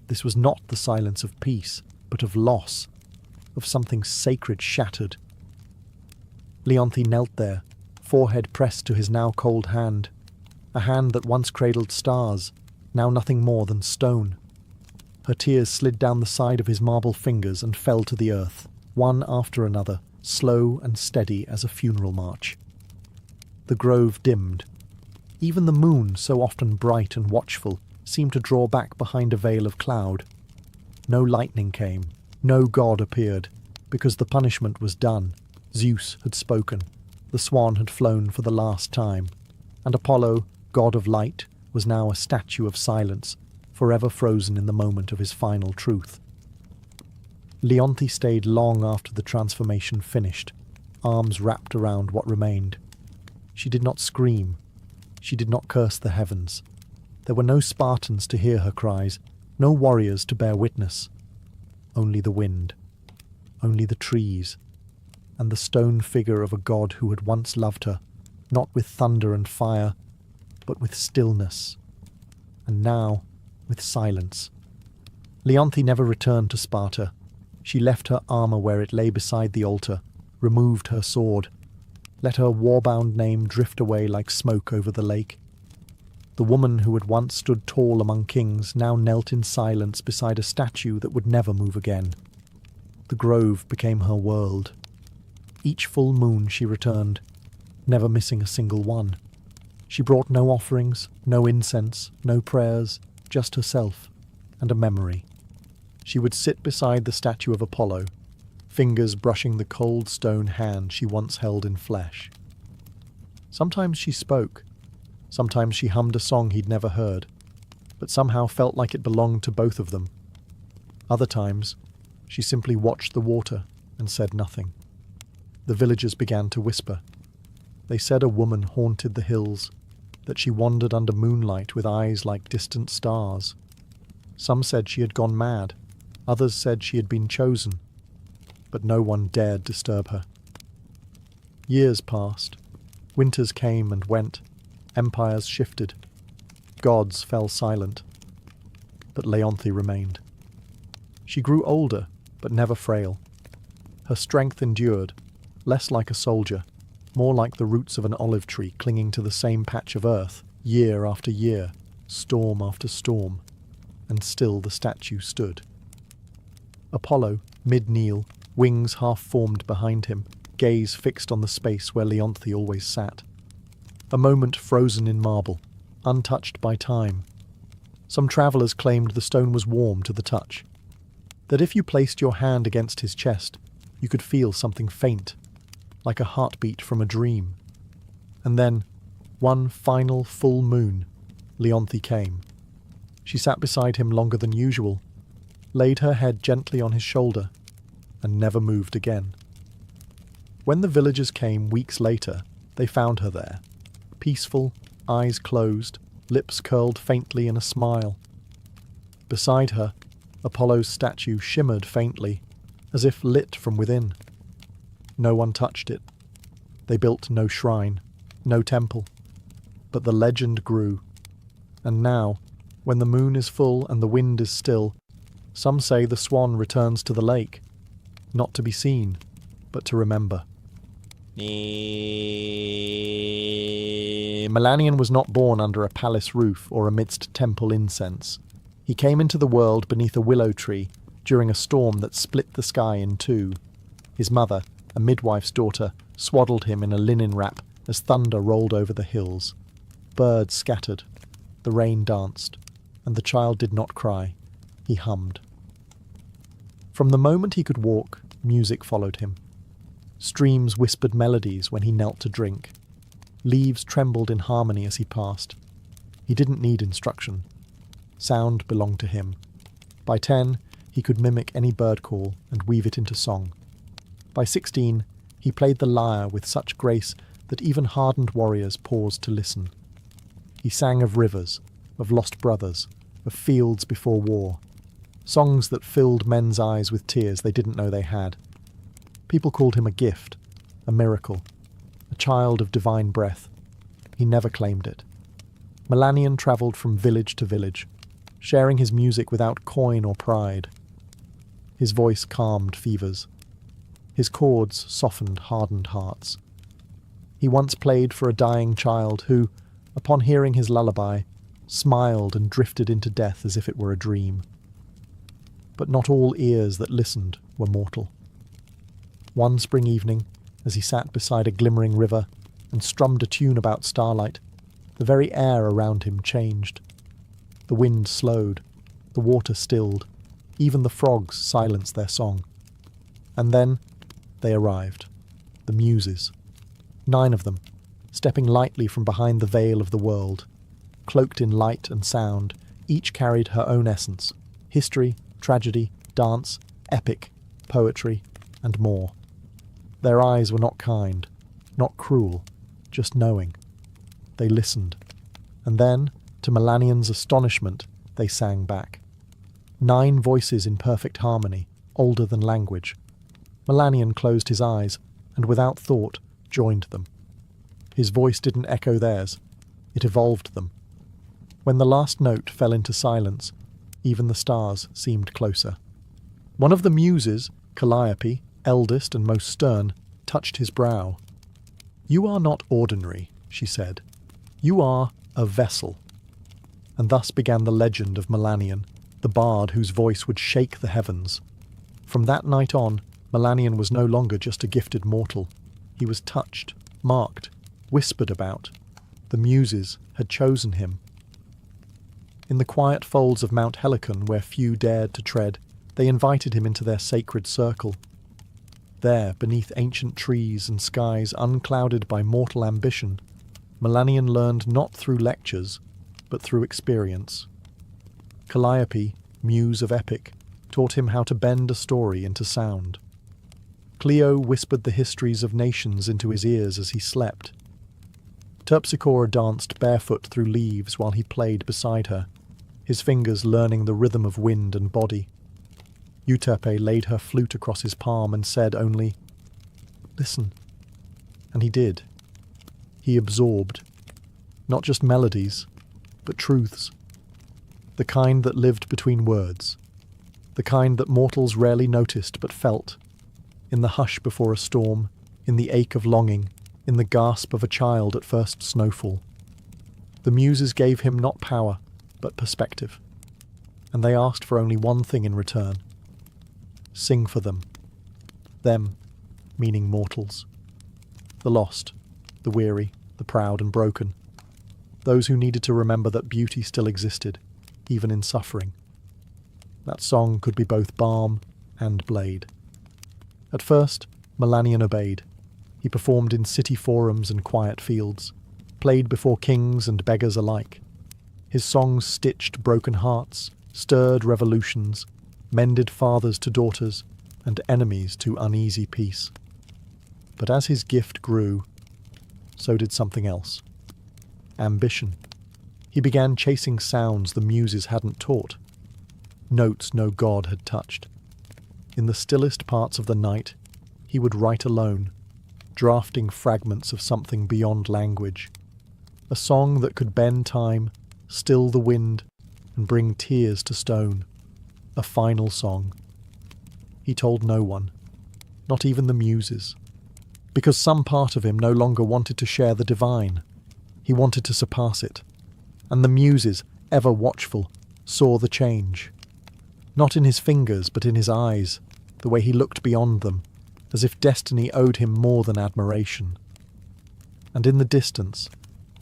This was not the silence of peace, but of loss, of something sacred shattered. Leonthe knelt there, forehead pressed to his now cold hand, a hand that once cradled stars, now nothing more than stone. Her tears slid down the side of his marble fingers and fell to the earth, one after another, slow and steady as a funeral march. The grove dimmed. Even the moon, so often bright and watchful, seemed to draw back behind a veil of cloud. No lightning came, no god appeared, because the punishment was done. Zeus had spoken, the swan had flown for the last time, and Apollo, god of light, was now a statue of silence, forever frozen in the moment of his final truth. Leonthe stayed long after the transformation finished, arms wrapped around what remained. She did not scream. She did not curse the heavens. There were no Spartans to hear her cries, no warriors to bear witness. Only the wind, only the trees, and the stone figure of a god who had once loved her, not with thunder and fire, but with stillness, and now with silence. Leonthe never returned to Sparta. She left her armour where it lay beside the altar, removed her sword, let her war-bound name drift away like smoke over the lake. The woman who had once stood tall among kings now knelt in silence beside a statue that would never move again. The grove became her world. Each full moon she returned, never missing a single one. She brought no offerings, no incense, no prayers, just herself, and a memory. She would sit beside the statue of Apollo, fingers brushing the cold stone hand she once held in flesh. Sometimes she spoke, sometimes she hummed a song he'd never heard, but somehow felt like it belonged to both of them. Other times, she simply watched the water and said nothing. The villagers began to whisper. They said a woman haunted the hills, that she wandered under moonlight with eyes like distant stars. Some said she had gone mad, others said she had been chosen, but no one dared disturb her. Years passed. Winters came and went. Empires shifted. Gods fell silent. But Leonthe remained. She grew older, but never frail. Her strength endured, less like a soldier, more like the roots of an olive tree clinging to the same patch of earth, year after year, storm after storm, and still the statue stood. Apollo, mid-kneel, wings half-formed behind him, gaze fixed on the space where Leonthe always sat. A moment frozen in marble, untouched by time. Some travellers claimed the stone was warm to the touch, that if you placed your hand against his chest, you could feel something faint, like a heartbeat from a dream. And then, one final full moon, Leonthe came. She sat beside him longer than usual, laid her head gently on his shoulder, and never moved again. When the villagers came weeks later, they found her there, peaceful, eyes closed, lips curled faintly in a smile. Beside her, Apollo's statue shimmered faintly, as if lit from within. No one touched it. They built no shrine, no temple. But the legend grew. And now, when the moon is full and the wind is still, some say the swan returns to the lake, not to be seen, but to remember. Melanion was not born under a palace roof or amidst temple incense. He came into the world beneath a willow tree during a storm that split the sky in two. His mother, a midwife's daughter, swaddled him in a linen wrap as thunder rolled over the hills. Birds scattered, the rain danced, and the child did not cry. He hummed. From the moment he could walk, music followed him. Streams whispered melodies when he knelt to drink. Leaves trembled in harmony as he passed. He didn't need instruction. Sound belonged to him. By 10, he could mimic any bird call and weave it into song. By 16, he played the lyre with such grace that even hardened warriors paused to listen. He sang of rivers, of lost brothers, of fields before war, songs that filled men's eyes with tears they didn't know they had. People called him a gift, a miracle, a child of divine breath. He never claimed it. Melanion travelled from village to village, sharing his music without coin or pride. His voice calmed fevers. His chords softened hardened hearts. He once played for a dying child who, upon hearing his lullaby, smiled and drifted into death as if it were a dream. But not all ears that listened were mortal. One spring evening, as he sat beside a glimmering river and strummed a tune about starlight, the very air around him changed. The wind slowed, the water stilled, even the frogs silenced their song. And then they arrived, the Muses. 9 of them, stepping lightly from behind the veil of the world. Cloaked in light and sound, each carried her own essence: history, tragedy, dance, epic, poetry, and more. Their eyes were not kind, not cruel, just knowing. They listened, and then, to Melanion's astonishment, they sang back. 9 voices in perfect harmony, older than language. Melanion closed his eyes, and without thought, joined them. His voice didn't echo theirs, it evolved them. When the last note fell into silence, even the stars seemed closer. One of the Muses, Calliope, eldest and most stern, touched his brow. "You are not ordinary," she said. "You are a vessel." And thus began the legend of Melanion, the bard whose voice would shake the heavens. From that night on, Melanion was no longer just a gifted mortal. He was touched, marked, whispered about. The Muses had chosen him. In the quiet folds of Mount Helicon, where few dared to tread, they invited him into their sacred circle. There, beneath ancient trees and skies unclouded by mortal ambition, Melanion learned not through lectures, but through experience. Calliope, muse of epic, taught him how to bend a story into sound. Clio whispered the histories of nations into his ears as he slept. Terpsichore danced barefoot through leaves while he played beside her, his fingers learning the rhythm of wind and body. Euterpe laid her flute across his palm and said only, "Listen." And he did. He absorbed, not just melodies, but truths. The kind that lived between words. The kind that mortals rarely noticed but felt. In the hush before a storm, in the ache of longing, in the gasp of a child at first snowfall. The Muses gave him not power, but perspective. And they asked for only one thing in return. Sing for them. Them, meaning mortals. The lost, the weary, the proud and broken. Those who needed to remember that beauty still existed, even in suffering. That song could be both balm and blade. At first, Melanion obeyed. He performed in city forums and quiet fields, played before kings and beggars alike. His songs stitched broken hearts, stirred revolutions, mended fathers to daughters, and enemies to uneasy peace. But as his gift grew, so did something else. Ambition. He began chasing sounds the Muses hadn't taught, notes no god had touched. In the stillest parts of the night, he would write alone, drafting fragments of something beyond language. A song that could bend time, still the wind, and bring tears to stone. A final song. He told no one, not even the Muses. because some part of him no longer wanted to share the divine. He wanted to surpass it. And the muses, ever watchful, saw the change. Not in his fingers, but in his eyes, the way he looked beyond them, as if destiny owed him more than admiration. And in the distance,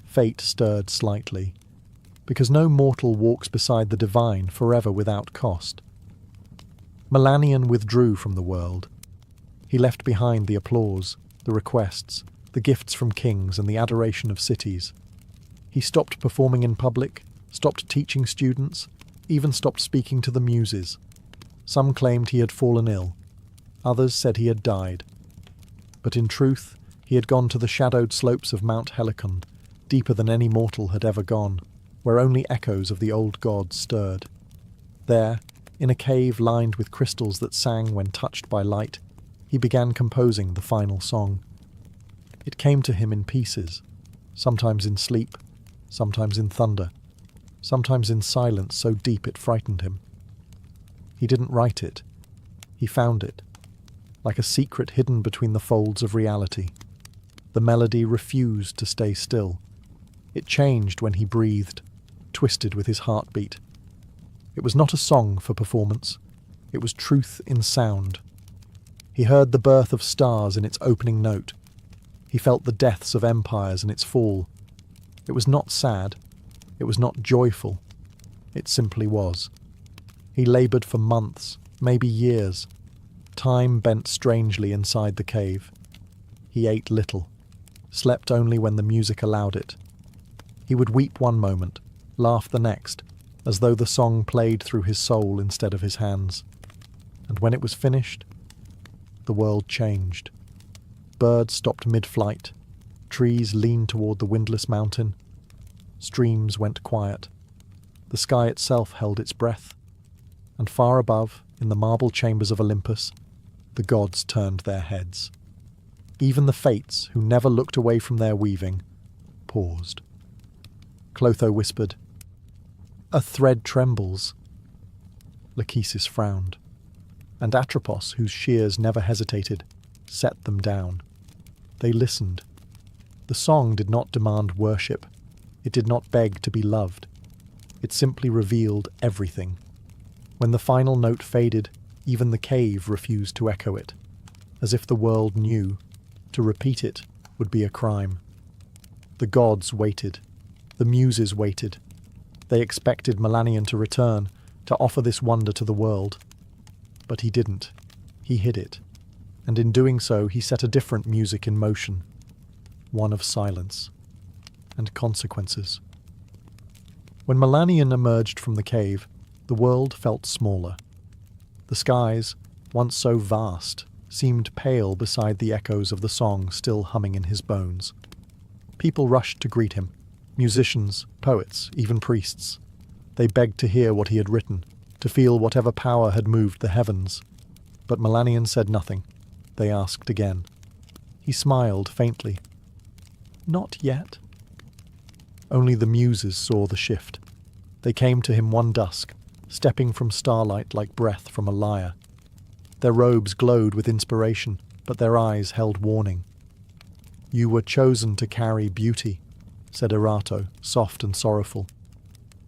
fate stirred slightly, because no mortal walks beside the divine forever without cost. Melanion withdrew from the world. He left behind the applause, the requests, the gifts from kings and the adoration of cities. He stopped performing in public, stopped teaching students, even stopped speaking to the muses. Some claimed he had fallen ill. Others said he had died. But in truth, he had gone to the shadowed slopes of Mount Helicon, deeper than any mortal had ever gone, where only echoes of the old gods stirred. There, in a cave lined with crystals that sang when touched by light, he began composing the final song. It came to him in pieces, sometimes in sleep, sometimes in thunder, sometimes in silence so deep it frightened him. He didn't write it. He found it, like a secret hidden between the folds of reality. The melody refused to stay still. It changed when he breathed, twisted with his heartbeat. It was not a song for performance. It was truth in sound. He heard the birth of stars in its opening note. He felt the deaths of empires in its fall. It was not sad. It was not joyful. It simply was. He laboured for months, maybe years. Time bent strangely inside the cave. He ate little, slept only when the music allowed it. He would weep one moment, laugh the next, as though the song played through his soul instead of his hands. And when it was finished, the world changed. Birds stopped mid-flight. Trees leaned toward the windless mountain. Streams went quiet. The sky itself held its breath. And far above, in the marble chambers of Olympus, the gods turned their heads. Even the Fates, who never looked away from their weaving, paused. Clotho whispered, "A thread trembles." Lachesis frowned, and Atropos, whose shears never hesitated, set them down. They listened. The song did not demand worship. It did not beg to be loved. It simply revealed everything. When the final note faded, even the cave refused to echo it, as if the world knew to repeat it would be a crime. The gods waited. The muses waited. They expected Melanion to return, to offer this wonder to the world. But he didn't. He hid it. And in doing so, he set a different music in motion. One of silence. And consequences. When Melanion emerged from the cave, the world felt smaller. The skies, once so vast, seemed pale beside the echoes of the song still humming in his bones. People rushed to greet him. Musicians, poets, even priests. They begged to hear what he had written, to feel whatever power had moved the heavens. But Melanion said nothing. They asked again. He smiled faintly. Not yet. Only the muses saw the shift. They came to him one dusk, stepping from starlight like breath from a lyre. Their robes glowed with inspiration, but their eyes held warning. "You were chosen to carry beauty," said Erato, soft and sorrowful.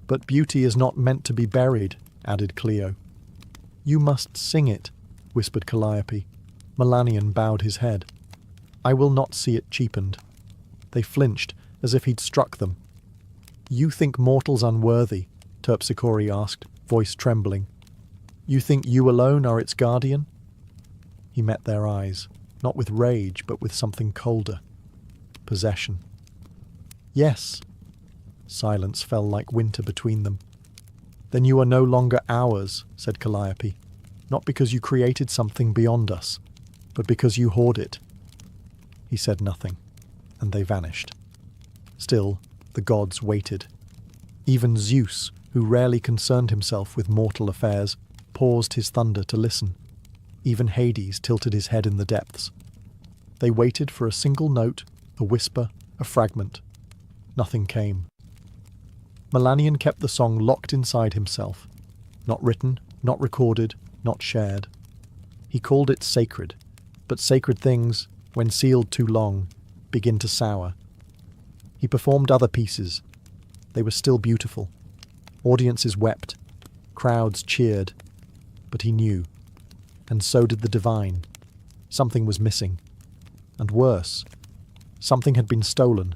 "But beauty is not meant to be buried," added Cleo. "You must sing it," whispered Calliope. Melanion bowed his head. "I will not see it cheapened." They flinched, as if he'd struck them. "You think mortals unworthy?" Terpsichore asked, voice trembling. "You think you alone are its guardian?" He met their eyes, not with rage, but with something colder. Possession. "Yes." Silence fell like winter between them. "Then you are no longer ours," said Calliope, "not because you created something beyond us, but because you hoard it." He said nothing, and they vanished. Still, the gods waited. Even Zeus, who rarely concerned himself with mortal affairs, paused his thunder to listen. Even Hades tilted his head in the depths. They waited for a single note, a whisper, a fragment. Nothing came. Melanion kept the song locked inside himself. Not written, not recorded, not shared. He called it sacred, but sacred things, when sealed too long, begin to sour. He performed other pieces. They were still beautiful. Audiences wept. Crowds cheered. But he knew. And so did the divine. Something was missing. And worse, something had been stolen.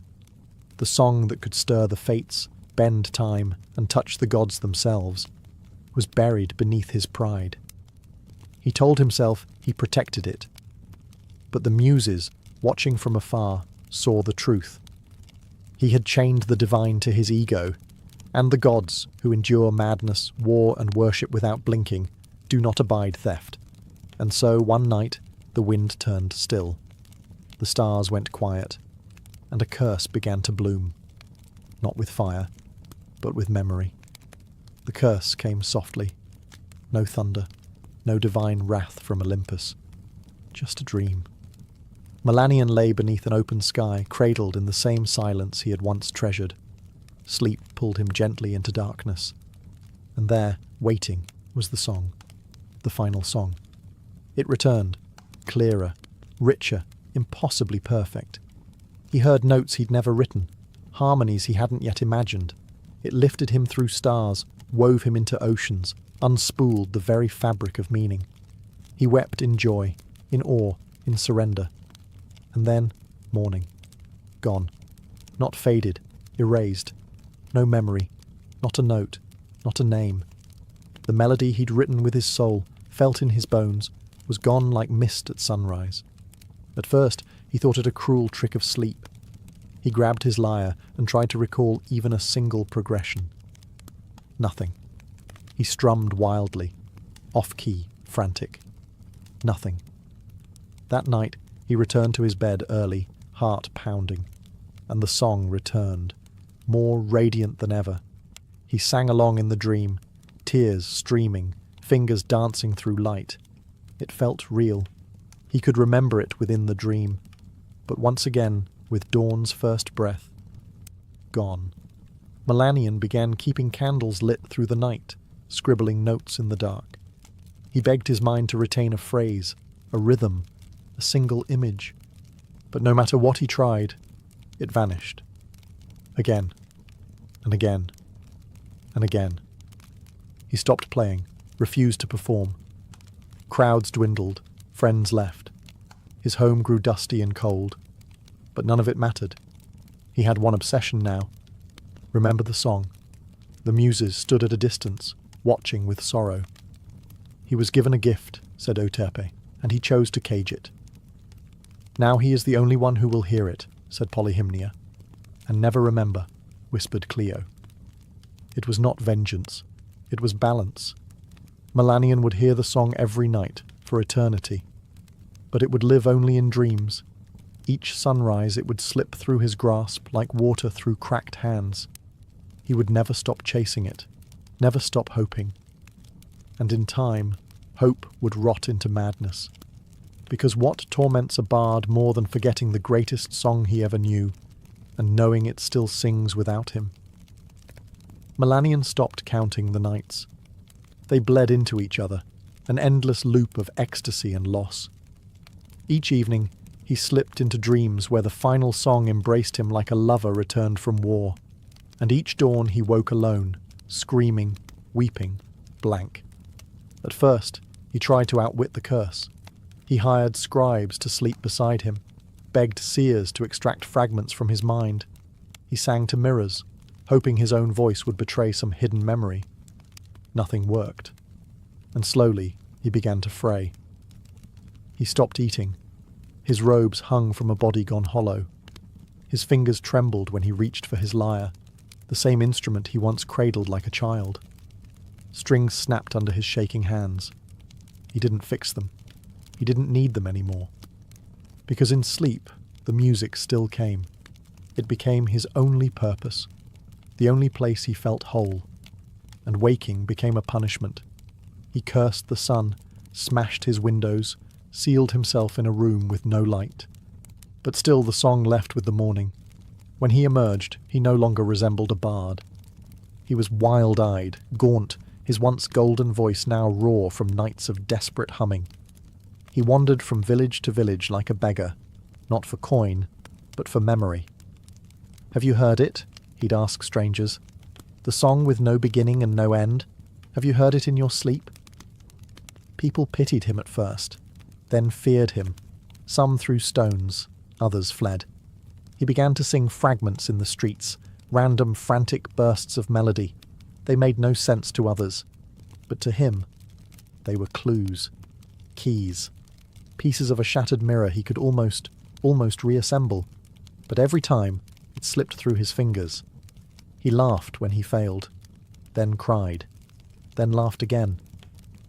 The song that could stir the fates, bend time, and touch the gods themselves, was buried beneath his pride. He told himself he protected it. But the muses, watching from afar, saw the truth. He had chained the divine to his ego, and the gods, who endure madness, war, and worship without blinking, do not abide theft. And so, one night, the wind turned still. The stars went quiet, and a curse began to bloom. Not with fire, but with memory. The curse came softly. No thunder, no divine wrath from Olympus. Just a dream. Melanion lay beneath an open sky, cradled in the same silence he had once treasured. Sleep pulled him gently into darkness. And there, waiting, was the song. The final song. It returned, clearer, richer, impossibly perfect. He heard notes he'd never written, harmonies he hadn't yet imagined. It lifted him through stars, wove him into oceans, unspooled the very fabric of meaning. He wept in joy, in awe, in surrender. And then, morning. Gone. Not faded, erased. No memory, not a note, not a name. The melody he'd written with his soul, felt in his bones, was gone like mist at sunrise. At first, he thought it a cruel trick of sleep. He grabbed his lyre and tried to recall even a single progression. Nothing. He strummed wildly, off-key, frantic. Nothing. That night, he returned to his bed early, heart pounding, and the song returned, more radiant than ever. He sang along in the dream, tears streaming, fingers dancing through light. It felt real. He could remember it within the dream, but once again, with dawn's first breath, gone. Melanion began keeping candles lit through the night, scribbling notes in the dark. He begged his mind to retain a phrase, a rhythm, a single image. But no matter what he tried, it vanished. Again, and again, and again. He stopped playing, refused to perform. Crowds dwindled, friends left. His home grew dusty and cold. But none of it mattered. He had one obsession now. Remember the song. The muses stood at a distance, watching with sorrow. He was given a gift, said Euterpe, and he chose to cage it. Now he is the only one who will hear it, said Polyhymnia. And never remember, whispered Clio. It was not vengeance. It was balance. Melanion would hear the song every night, for eternity. But it would live only in dreams. Each sunrise it would slip through his grasp like water through cracked hands. He would never stop chasing it, never stop hoping. And in time, hope would rot into madness. Because what torments a bard more than forgetting the greatest song he ever knew, and knowing it still sings without him? Melanion stopped counting the nights. They bled into each other, an endless loop of ecstasy and loss. Each evening, he slipped into dreams where the final song embraced him like a lover returned from war. And each dawn he woke alone, screaming, weeping, blank. At first, he tried to outwit the curse. He hired scribes to sleep beside him, begged seers to extract fragments from his mind. He sang to mirrors, hoping his own voice would betray some hidden memory. Nothing worked. And slowly, he began to fray. He stopped eating. His robes hung from a body gone hollow. His fingers trembled when he reached for his lyre, the same instrument he once cradled like a child. Strings snapped under his shaking hands. He didn't fix them. He didn't need them anymore. Because in sleep, the music still came. It became his only purpose, the only place he felt whole. And waking became a punishment. He cursed the sun, smashed his windows, sealed himself in a room with no light. But still the song left with the morning. When he emerged, he no longer resembled a bard. He was wild-eyed, gaunt, his once golden voice now raw from nights of desperate humming. He wandered from village to village like a beggar, not for coin, but for memory. "Have you heard it?" he'd ask strangers. "The song with no beginning and no end? Have you heard it in your sleep?" People pitied him at first, then feared him. Some threw stones, others fled. He began to sing fragments in the streets, random frantic bursts of melody. They made no sense to others, but to him, they were clues, keys, pieces of a shattered mirror he could almost reassemble. But every time, it slipped through his fingers. He laughed when he failed, then cried, then laughed again.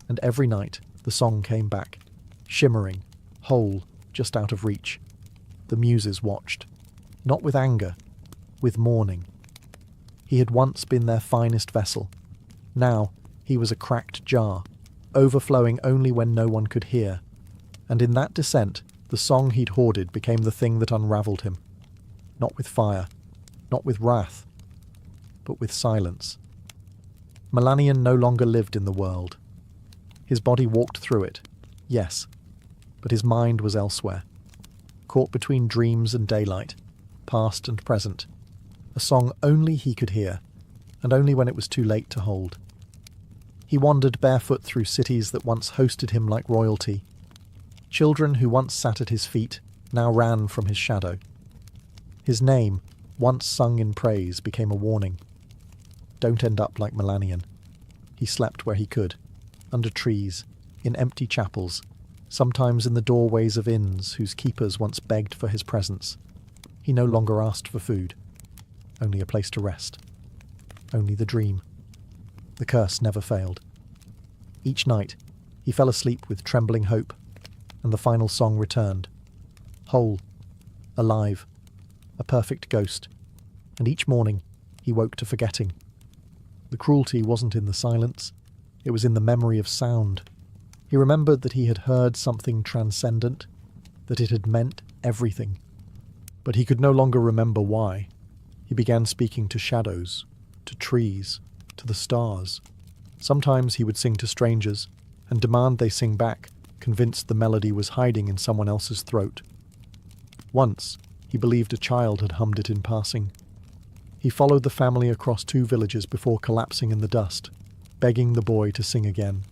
And every night, the song came back, shimmering, whole, just out of reach. The muses watched, not with anger, with mourning. He had once been their finest vessel. Now he was a cracked jar, overflowing only when no one could hear. And in that descent, the song he'd hoarded became the thing that unravelled him. Not with fire, not with wrath, but with silence. Melanion no longer lived in the world. His body walked through it, yes, but his mind was elsewhere, caught between dreams and daylight, past and present, a song only he could hear, and only when it was too late to hold. He wandered barefoot through cities that once hosted him like royalty. Children who once sat at his feet now ran from his shadow. His name, once sung in praise, became a warning. Don't end up like Melanion. He slept where he could, under trees, in empty chapels, sometimes in the doorways of inns whose keepers once begged for his presence. He no longer asked for food, only a place to rest, only the dream. The curse never failed. Each night, he fell asleep with trembling hope, and the final song returned. Whole, alive, a perfect ghost, and each morning he woke to forgetting. The cruelty wasn't in the silence, it was in the memory of sound. He remembered that he had heard something transcendent, that it had meant everything. But he could no longer remember why. He began speaking to shadows, to trees, to the stars. Sometimes he would sing to strangers, and demand they sing back, convinced the melody was hiding in someone else's throat. Once, he believed a child had hummed it in passing. He followed the family across 2 villages before collapsing in the dust, begging the boy to sing again.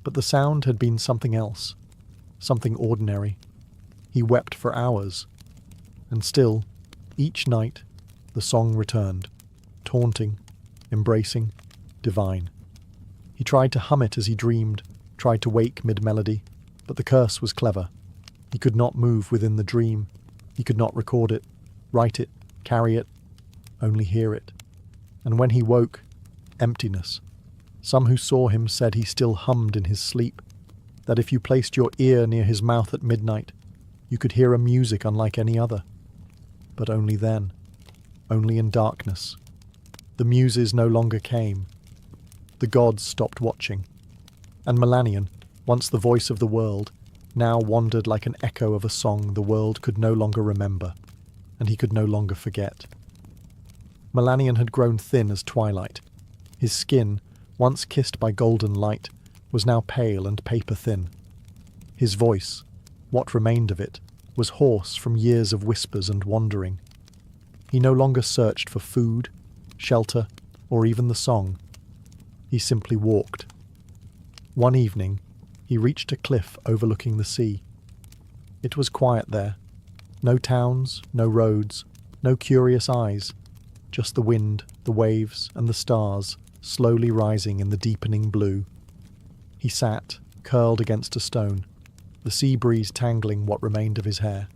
But the sound had been something else, something ordinary. He wept for hours, and still, each night, the song returned, taunting, embracing, divine. He tried to hum it as he dreamed, tried to wake mid-melody, but the curse was clever. He could not move within the dream. He could not record it, write it, carry it, only hear it. And when he woke, emptiness. Some who saw him said he still hummed in his sleep, that if you placed your ear near his mouth at midnight, you could hear a music unlike any other. But only then, only in darkness. The muses no longer came. The gods stopped watching. And Melanion, once the voice of the world, now wandered like an echo of a song the world could no longer remember, and he could no longer forget. Melanion had grown thin as twilight. His skin, once kissed by golden light, was now pale and paper-thin. His voice, what remained of it, was hoarse from years of whispers and wandering. He no longer searched for food, shelter, or even the song. He simply walked. One evening, he reached a cliff overlooking the sea. It was quiet there. No towns, no roads, no curious eyes, just the wind, the waves, and the stars slowly rising in the deepening blue. He sat, curled against a stone, the sea breeze tangling what remained of his hair.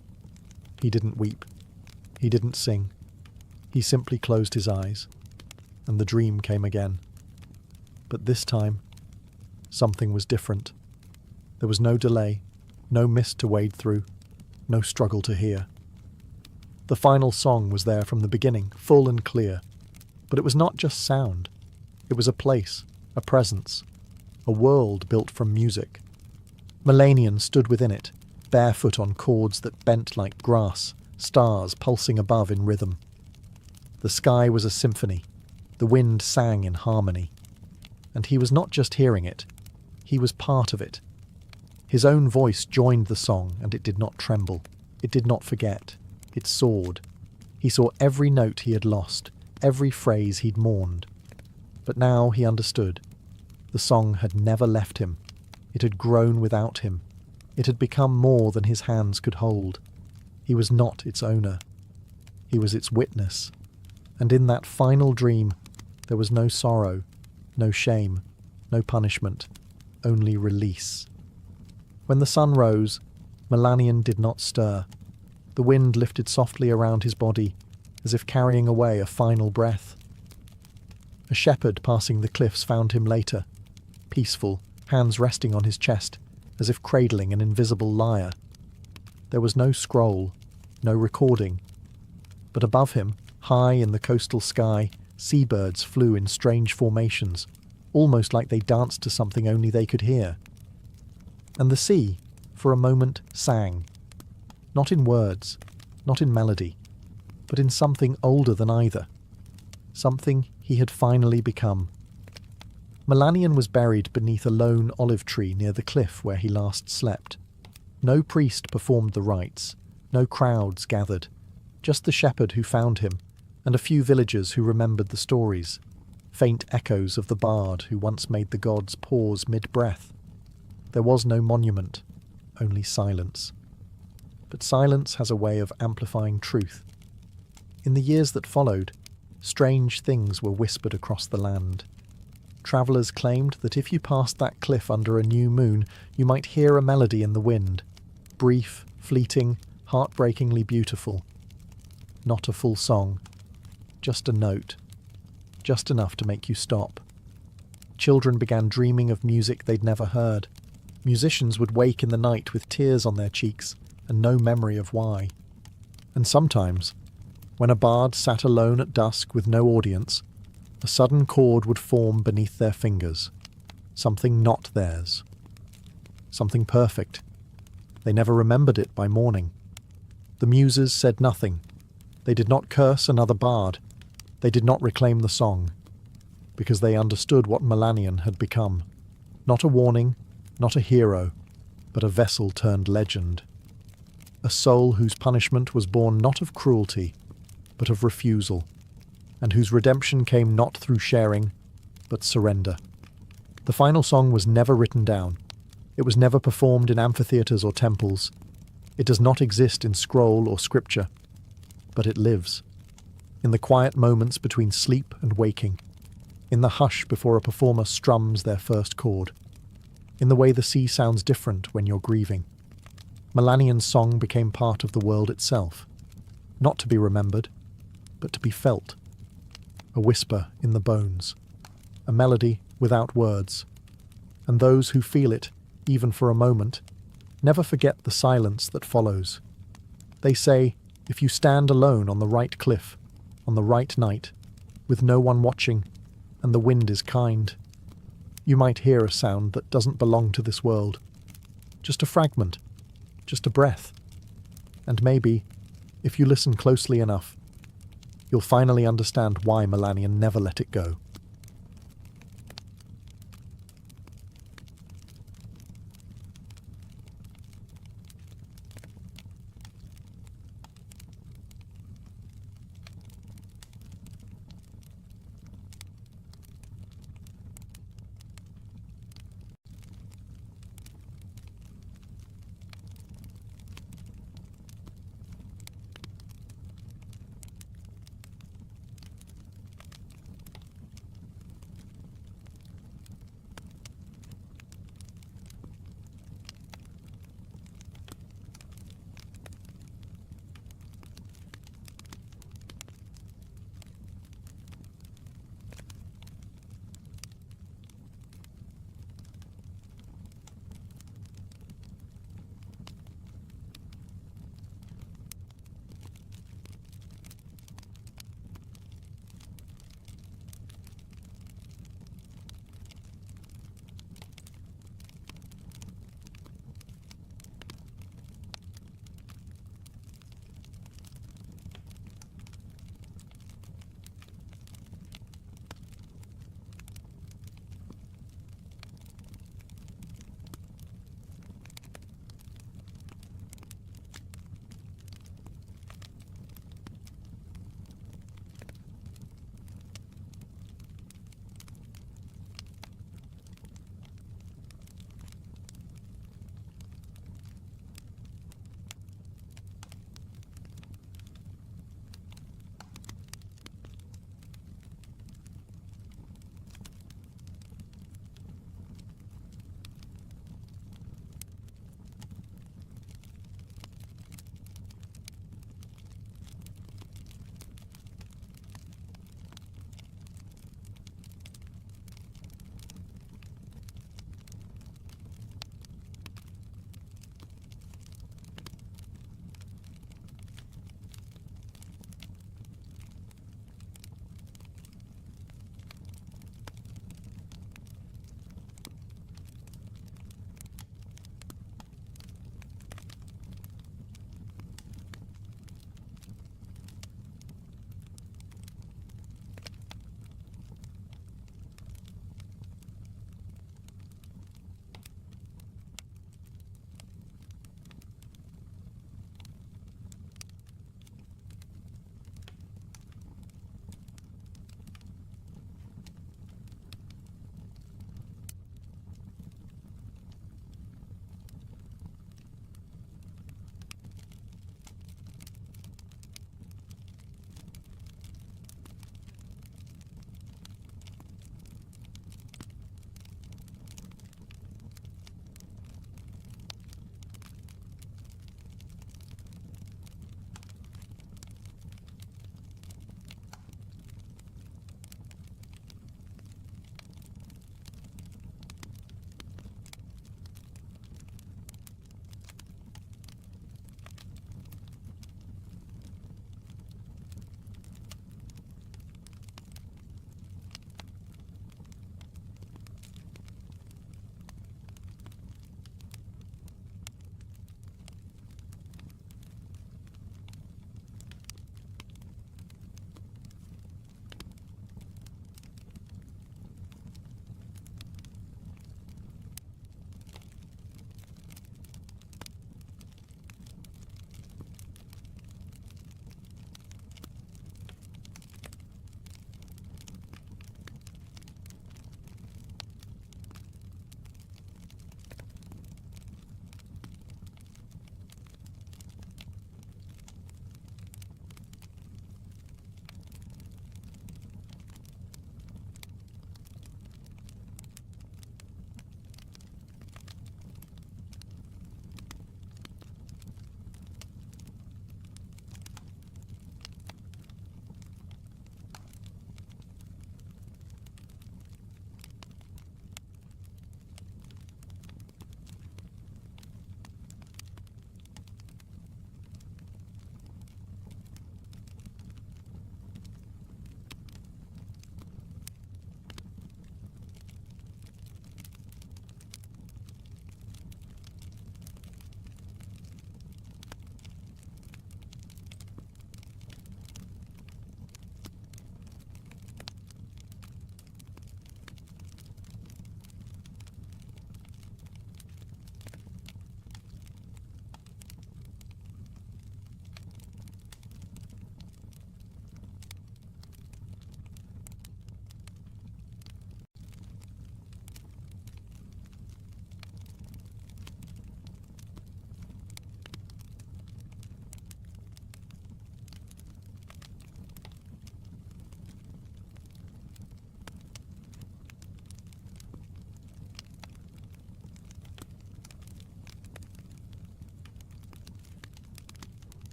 He didn't weep. He didn't sing. He simply closed his eyes, and the dream came again. But this time, something was different. There was no delay, no mist to wade through, no struggle to hear. The final song was there from the beginning, full and clear. But it was not just sound. It was a place, a presence, a world built from music. Melanion stood within it, barefoot on chords that bent like grass, stars pulsing above in rhythm. The sky was a symphony. The wind sang in harmony. And he was not just hearing it. He was part of it. His own voice joined the song, and it did not tremble. It did not forget. It soared. He saw every note he had lost, every phrase he'd mourned. But now he understood. The song had never left him. It had grown without him. It had become more than his hands could hold. He was not its owner. He was its witness. And in that final dream, there was no sorrow, no shame, no punishment, only release. When the sun rose, Melanion did not stir. The wind lifted softly around his body, as if carrying away a final breath. A shepherd passing the cliffs found him later, peaceful, hands resting on his chest, as if cradling an invisible lyre. There was no scroll, no recording. But above him, high in the coastal sky, seabirds flew in strange formations, almost like they danced to something only they could hear. And the sea, for a moment, sang. Not in words, not in melody, but in something older than either. Something he had finally become. Melanion was buried beneath a lone olive tree near the cliff where he last slept. No priest performed the rites, no crowds gathered, just the shepherd who found him, and a few villagers who remembered the stories, faint echoes of the bard who once made the gods pause mid-breath. There was no monument, only silence. But silence has a way of amplifying truth. In the years that followed, strange things were whispered across the land. Travellers claimed that if you passed that cliff under a new moon, you might hear a melody in the wind, brief, fleeting, heartbreakingly beautiful. Not a full song, just a note, just enough to make you stop. Children began dreaming of music they'd never heard. Musicians would wake in the night with tears on their cheeks and no memory of why. And sometimes, when a bard sat alone at dusk with no audience, a sudden chord would form beneath their fingers, something not theirs, something perfect. They never remembered it by morning. The muses said nothing. They did not curse another bard. They did not reclaim the song, because they understood what Melanion had become. Not a warning, not a hero, but a vessel turned legend. A soul whose punishment was born not of cruelty, but of refusal, and whose redemption came not through sharing, but surrender. The final song was never written down. It was never performed in amphitheatres or temples. It does not exist in scroll or scripture, but it lives. In the quiet moments between sleep and waking, in the hush before a performer strums their first chord, in the way the sea sounds different when you're grieving. Melanion's song became part of the world itself, not to be remembered, but to be felt. A whisper in the bones, a melody without words, and those who feel it, even for a moment, never forget the silence that follows. They say, if you stand alone on the right cliff, on the right night, with no one watching, and the wind is kind, you might hear a sound that doesn't belong to this world. Just a fragment, just a breath. And maybe, if you listen closely enough, you'll finally understand why Melanion never let it go.